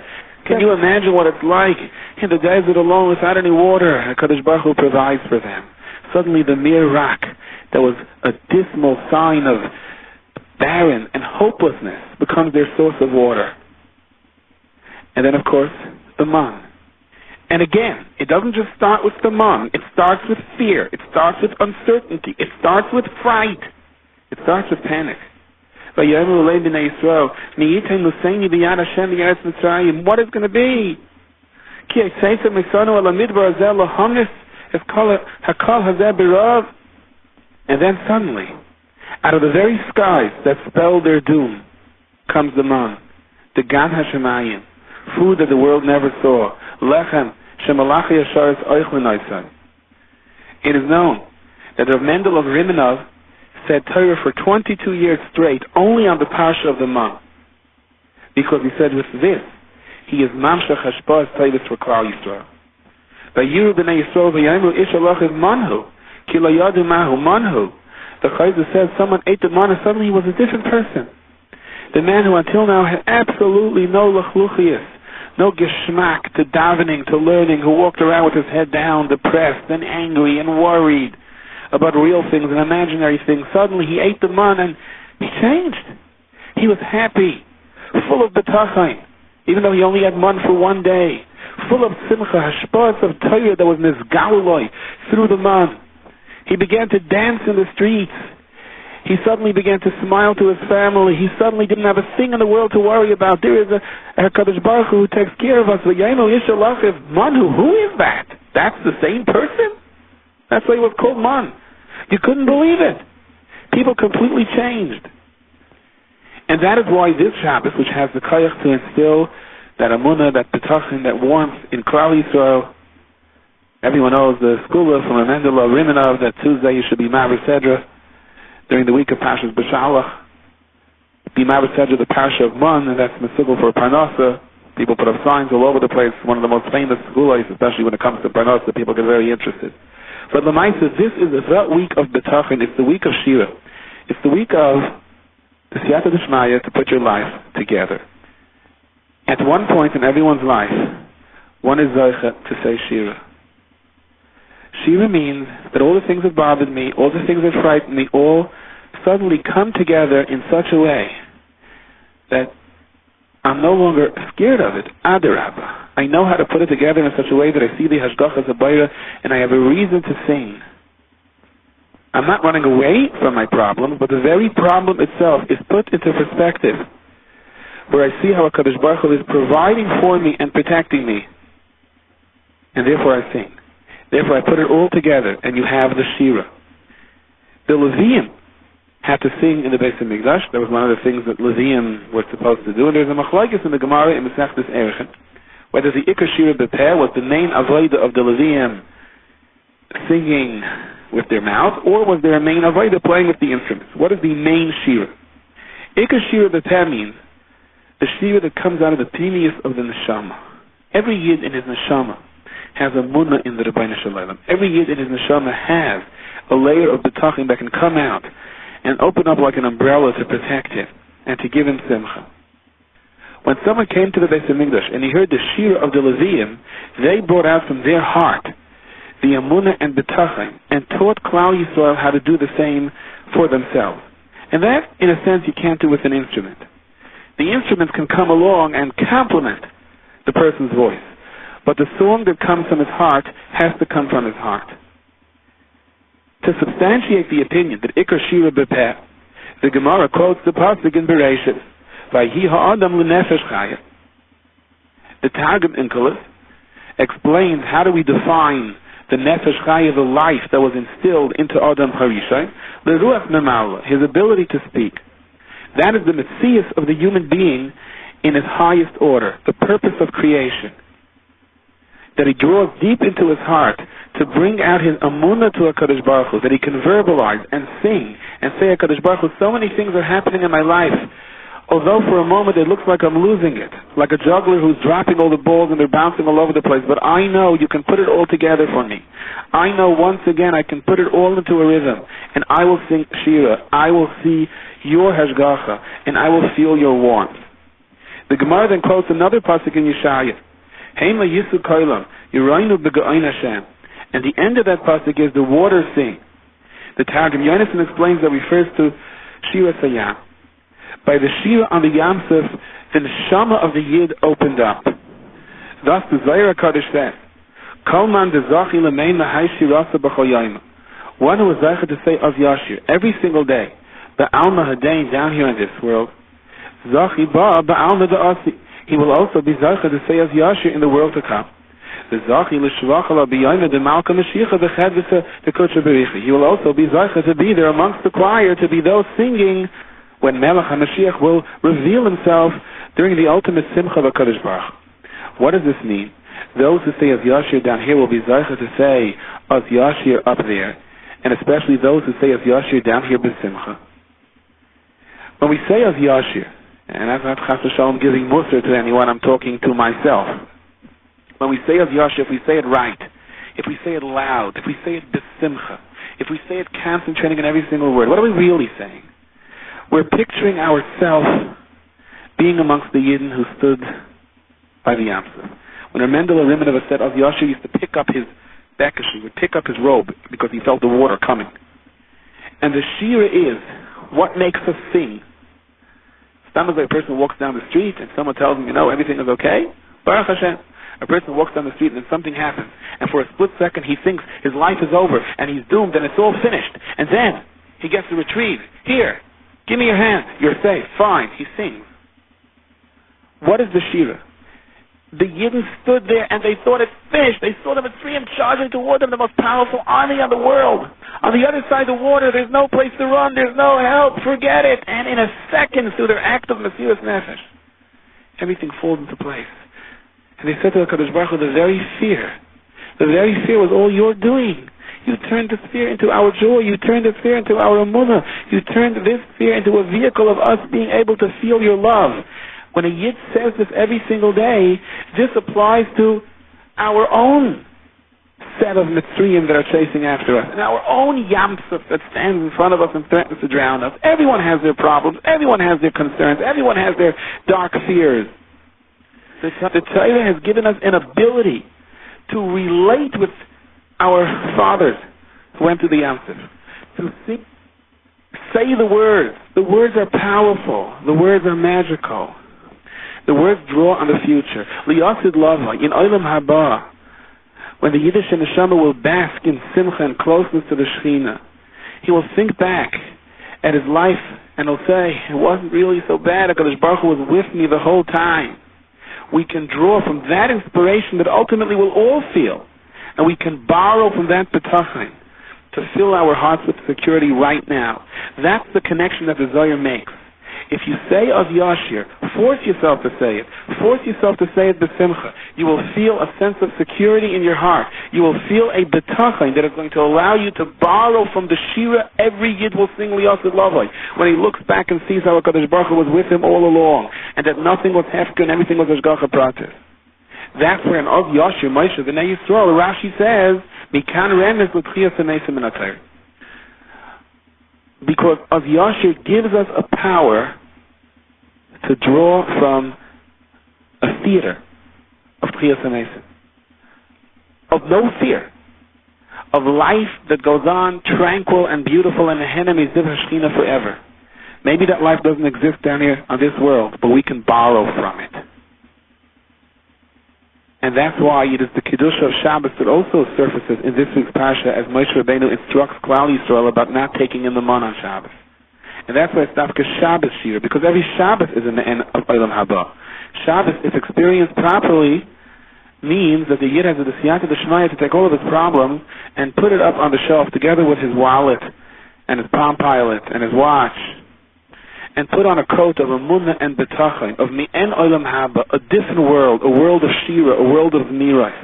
Can you imagine what it's like in the desert alone without any water? HaKadosh Baruch Hu provides for them. Suddenly the mere rock that was a dismal sign of barren and hopelessness becomes their source of water. And then, of course, the man. And again, it doesn't just start with the man. It starts with fear. It starts with uncertainty. It starts with fright. It starts with panic. What is going to be? And then suddenly, out of the very skies that spell their doom, comes the man, the Gan Hashemayim, food that the world never saw, lechem shemalachi yasharis oichlin oisai. It is known that Rav Mendel of Rimenov said Torah for 22 years straight, only on the parsha of the man, because he said with this, he is mamshach hashpah tavis for Klal Yisrael. Vayiru b'nei Yisrael v'yayimru ish alach is manhu, ki lo yadu mahu manhu. The Chayzer says someone ate the man and suddenly he was a different person. The man who until now had absolutely no lachluchias, no geschmack to davening, to learning, who walked around with his head down, depressed and angry and worried about real things and imaginary things. Suddenly he ate the man and he changed. He was happy, full of betachon, even though he only had man for one day, full of simcha, hashpahs of Torah that was nizgaloi through the man. He began to dance in the streets. He suddenly began to smile to his family. He suddenly didn't have a thing in the world to worry about. There is a HaKadosh Baruch Hu who takes care of us. Who is that? That's the same person? That's why he was called Man. You couldn't believe it. People completely changed. And that is why this Shabbos, which has the koyach to instill that amunah, that betachon, that warmth in Klal Yisrael. Everyone knows the skula from Mendel of Rimenov that Tuesday you should be Maver Sedra during the week of Parshas beshalach. Be Maver Sedra the Parsha of Man, and that's Mesugel for Parnasa. People put up signs all over the place. One of the most famous skulas, especially when it comes to Parnasa, people get very interested. But Lamaisa, this is the week of betachon. It's the week of Shira. It's the week of the Siyata D'Shmaya to put your life together. At one point in everyone's life, one is Zoicha to say Shira. Shira means that all the things that bothered me, all the things that frightened me, all suddenly come together in such a way that I'm no longer scared of it. Adarabba. I know how to put it together in such a way that I see the Hashgacha Zabayra and I have a reason to sing. I'm not running away from my problems, but the very problem itself is put into perspective, where I see how HaKadosh Baruch Hu is providing for me and protecting me, and therefore I sing. Therefore, I put it all together, and you have the Shira. The Leviim had to sing in the Beis HaMikdash. That was one of the things that Leviim were supposed to do. And there's a machlokes in the Gemara in Masechtas Erechet, whether the Ikar Shira B'Peh was the main avodah of the Leviim singing with their mouth, or was there a main avodah playing with the instruments? What is the main Shira? Ikar Shira B'Peh means the Shira that comes out of the pnimius of the neshama. Every yid in his neshama has a munah in the Rebbeinu Shalom. Every yid in his neshama has a layer of betachon that can come out and open up like an umbrella to protect him and to give him simcha. When someone came to the Beis HaMikdash and he heard the Shira of the Leviim, they brought out from their heart the amunah and betachon and taught Klal Yisrael how to do the same for themselves. And that, in a sense, you can't do with an instrument. The instruments can come along and complement the person's voice. But the song that comes from his heart has to come from his heart. To substantiate the opinion that Ikar Shira B'Peh, the Gemara quotes the pasuk in Bereshit, Vayhi ha'adam l'nefesh chaya. The Targum in Kolos explains how do we define the nefesh chaya, the life that was instilled into Adam Harishai, l'ruach memala, his ability to speak. That is the metzius of the human being in its highest order, the purpose of creation. That he draws deep into his heart to bring out his amunah to HaKadosh Baruch Hu, that he can verbalize and sing and say, HaKadosh Baruch Hu, so many things are happening in my life, although for a moment it looks like I'm losing it, like a juggler who's dropping all the balls and they're bouncing all over the place, but I know you can put it all together for me. I know once again I can put it all into a rhythm, and I will sing Shira, I will see your Hashgacha, and I will feel your warmth. The Gemara then quotes another pasuk in Yeshaya, Heim Yisu Koilam, Yirainu B'Ga'ain Hashem. And the end of that pasuk is the water sing. The Targum Yonason explains that refers to Shira Sayam. By the Shira on the Yam Suf, the neshama of the Yid opened up. Thus the Zohar HaKadosh says, Kol man dezachi l'mein l'hai shirasa b'chol yom. One who is zeicha to say of Yashir every single day, the Alma Hadain down here in this world, Zachi Ba Ba'alma Da'asi. He will also be Zachi to say as Yashir in the world to come. The Zachi L'Shvachala B'Yayna De Malka Mashiach B'Chedvisa De Kutcha B'Richi. He will also be Zachi to be there amongst the choir, to be those singing when Melech HaMashiach will reveal himself during the ultimate Simcha B'Kadosh Baruch. What does this mean? Those who say as Yashir down here will be Zachi to say as Yashir up there, and especially those who say as Yashir down here B'Simcha. When we say as Yashir, and I'm not Chas V'Shalom giving Musar to anyone, I'm talking to myself. When we say as Yashir, if we say it right, if we say it loud, if we say it B'Simcha, if we say it concentrating on every single word, what are we really saying? We're picturing ourselves being amongst the Yidden who stood by the Yamsuf. When Mendel Ariminova said as Yashir used to pick up his bekesh, he would pick up his robe because he felt the water coming. And the Shira is what makes us sing. Sometimes a person walks down the street and someone tells him, everything is okay. Baruch Hashem. A person walks down the street and then something happens. And for a split second he thinks his life is over and he's doomed and it's all finished. And then he gets a retrieve. Here, give me your hand. You're safe. Fine. He sings. What is the Shira? The Yidden stood there and they thought it finished. They saw the Mitzrayim charging toward them, the most powerful army on the world. On the other side of the water, there's no place to run, there's no help, forget it. And in a second, through their act of Mesiras Nefesh, everything falls into place. And they said to the Kadosh Baruch Hu, the very fear was all you're doing. You turned this fear into our joy. You turned this fear into our emunah. You turned this fear into a vehicle of us being able to feel your love. When a Yid says this every single day, this applies to our own set of Mitzrayim that are chasing after us, and our own Yamsuf that stands in front of us and threatens to drown us. Everyone has their problems. Everyone has their concerns. Everyone has their dark fears. The Torah has given us an ability to relate with our fathers who went to the Yamsuf, to say the words. The words are powerful. The words are magical. The words draw on the future. Liyasid Lava, in Olam Haba, when the Yiddish Neshama will bask in Simcha and closeness to the Shechina, he will think back at his life and he'll say, it wasn't really so bad. HaKadosh Baruch Hu was with me the whole time. We can draw from that inspiration that ultimately we'll all feel, and we can borrow from that betachon to fill our hearts with security right now. That's the connection that the Zohar makes. If you say Az Yashir, force yourself to say it. Force yourself to say it b'simcha. You will feel a sense of security in your heart. You will feel a betachon that is going to allow you to borrow from the Shira every Yid will sing Liyasid Lavai. When he looks back and sees how HaKadosh Baruch Hu was with him all along, and that nothing was hefker and everything was Hashgacha Pratis. That's where in Az Yashir, Moshe, B'nai Yisrael, Rashi says, Mikan remes l'tchiyas ha'nesim min ha'Torah. Because Az Yashir gives us a power to draw from a theater of Tchiyas HaNesim, of no fear, of life that goes on tranquil and beautiful and Nehenem Yiziv HaShechina forever. Maybe that life doesn't exist down here on this world, but we can borrow from it. And that's why it is the Kedusha of Shabbos that also surfaces in this week's Parsha as Moshe Rabbeinu instructs Klal Yisrael about not taking in the man on Shabbos. And that's why it's Dafka Shabbos Shir, because every Shabbos is in the end of Olam Haba. Shabbos, if experienced properly, means that the Yid has the Siyata D'Shmaya to take all of his problems and put it up on the shelf together with his wallet and his Palm Pilot and his watch, and put on a coat of Emunah and Betachon, of Mi'en Olam Haba, a different world, a world of Shira, a world of Miras.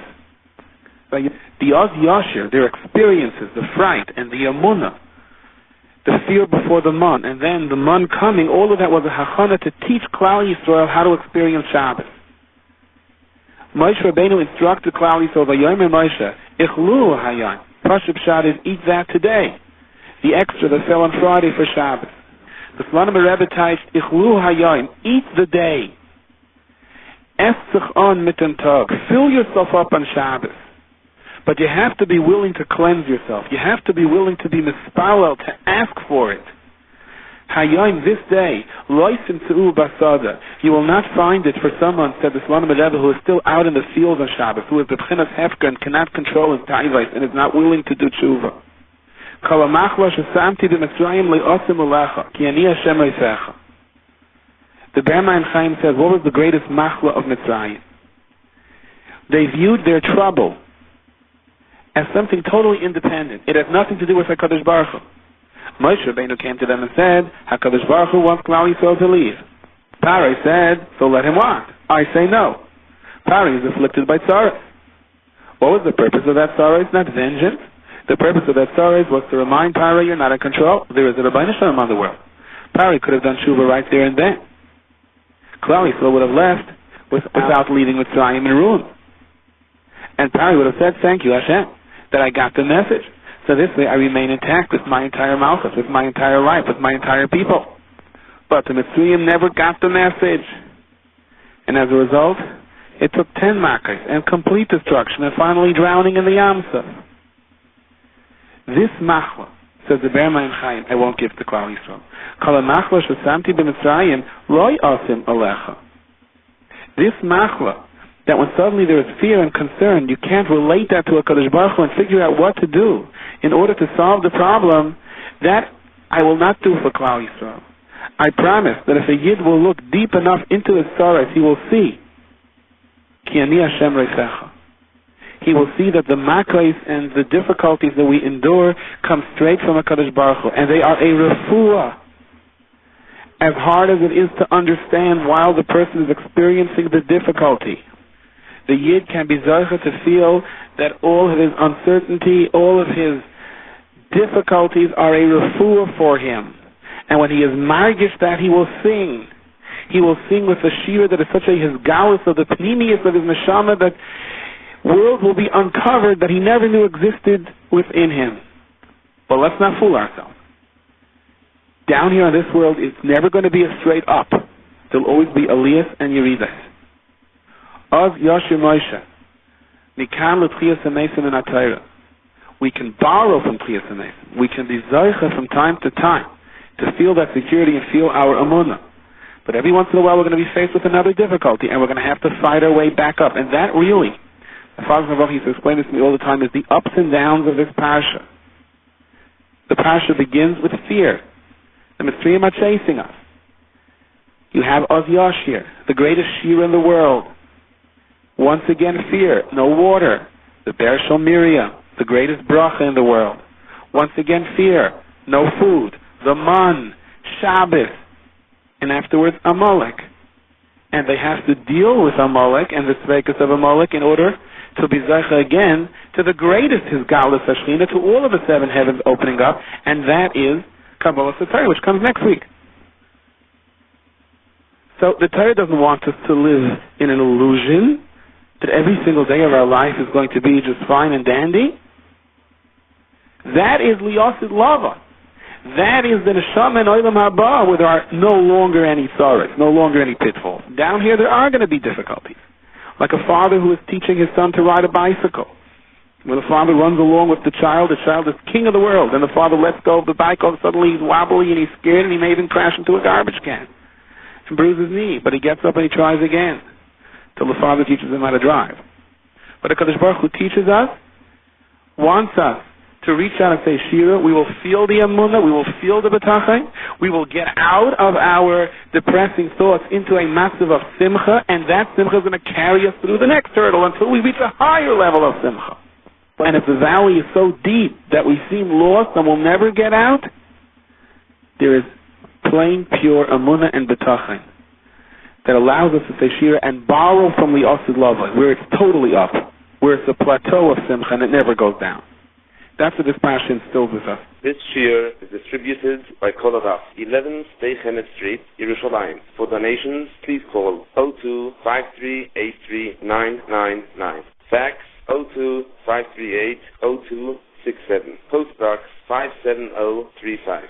The Az Yashir, their experiences, the fright and the Emunah, the fear before the man, and then the man coming, all of that was a hachana to teach Klal Yisrael how to experience Shabbos. Moshe Rabbeinu instructed Klal Yisrael, Vayomer Moshe, Ichlu Hayan, Pashup Shad is eat that today. The extra that fell on Friday for Shabbos. The Slonim Rebbe teached, Ichlu Hayan, eat the day. Esach on mitten tag, fill yourself up on Shabbos. But you have to be willing to cleanse yourself. You have to be willing to be mispalel, to ask for it. Hayom, this day, loisim tzeu basada. You will not find it for someone, said the Slonim Rebbe, who is still out in the fields on Shabbos, who is the b'chinas hefker and cannot control his taivais and is not willing to do tshuva. Kol hamachla shesamti b'Mitzrayim le'osim ulecha, ki ani Hashem reisecha. The Be'er Mayim Chaim says, what was the greatest machla of Mitzrayim? They viewed their trouble as something totally independent. It has nothing to do with HaKadosh Baruch Hu. Moshe Rabbeinu came to them and said, HaKadosh Baruch Hu wants Klal Yisrael to leave. Paro said, so let him walk. I say no. Paro is afflicted by sorrows. What was the purpose of that sorrows? Not vengeance. The purpose of that sorrows was to remind Paro you're not in control. There is a Rebbeinu Shalom on the world. Paro could have done tshuva right there and then. Klal Yisrael would have left without leaving Mitzrayim in ruin. And Paro would have said, thank you, Hashem, that I got the message. So this way I remain intact with my entire malchus, with my entire life, with my entire people. But the Mitzrayim never got the message. And as a result, it took 10 makas and complete destruction and finally drowning in the Yam Suf. This machla, says the Be'er Mayim Chaim, I won't give to Klal Yisrael. Kol hamachla shesamti b'Mitzrayim lo yosim alecha. This machla, that when suddenly there is fear and concern, you can't relate that to a Kadosh Baruch Hu and figure out what to do in order to solve the problem, that I will not do for Klal Yisrael. I promise that if a Yid will look deep enough into his sorrows, he will see Ki ani Hashem reisecha. He will see that the makos and the difficulties that we endure come straight from HaKadosh Baruch Hu, and they are a refuah. As hard as it is to understand while the person is experiencing the difficulty, the Yid can be zocher to feel that all of his uncertainty, all of his difficulties are a refuah for him. And when he is margish that, he will sing. He will sing with a shir that is such a hisgalus of the pnimius of his neshama that worlds will be uncovered that he never knew existed within him. But let's not fool ourselves. Down here on this world, it's never going to be a straight up. There'll always be aliyas and yeridas. Oz Yashir Moshe, Nikan l'tchiyas hamesim in Atayra. We can borrow from tchiyas hamesim. We can be zoicha from time to time to feel that security and feel our amunah. But every once in a while, we're going to be faced with another difficulty, and we're going to have to fight our way back up. And that really, the Father of used to explain this to me all the time, is the ups and downs of this parsha. The parsha begins with fear. The Mitzrayim are chasing us. You have Oz Yashir, the greatest shir in the world. Once again, fear, no water. The Ber Shel Miriam, the greatest bracha in the world. Once again, fear, no food. The man, Shabbos, and afterwards Amalek. And they have to deal with Amalek and the tzveikus of Amalek in order to be zeicha again to the greatest Hisgalus Hashchina, to all of the 7 heavens opening up, and that is Kabbalah Torah, which comes next week. So the Torah doesn't want us to live in an illusion that every single day of our life is going to be just fine and dandy. That is Liyosid Lava. That is the Neshama and Olam Haba, where there are no longer any sorrows, no longer any pitfalls. Down here there are going to be difficulties. Like a father who is teaching his son to ride a bicycle. When the father runs along with the child is king of the world, and the father lets go of the bike, all of a sudden he's wobbly and he's scared and he may even crash into a garbage can and bruise his knee, but he gets up and he tries again till the father teaches him how to drive. But the HaKadosh Baruch Hu teaches us, wants us to reach out and say Shira, we will feel the Amunah, we will feel the B'tachon, we will get out of our depressing thoughts into a massive of Simcha, and that Simcha is going to carry us through the next hurdle until we reach a higher level of Simcha. And if the valley is so deep that we seem lost and will never get out, there is plain, pure Amunah and B'tachon that allows us to say Shira and borrow from the Osid Lava, where it's totally up, where it's a plateau of Simcha and it never goes down. That's what this parsha instills with us. This shiur is distributed by Kol Adaf, 11 Stei Chemet Street, Yerushalayim. For donations, please call 02-5383-999. Fax 02-538-0267. Postbox 57035.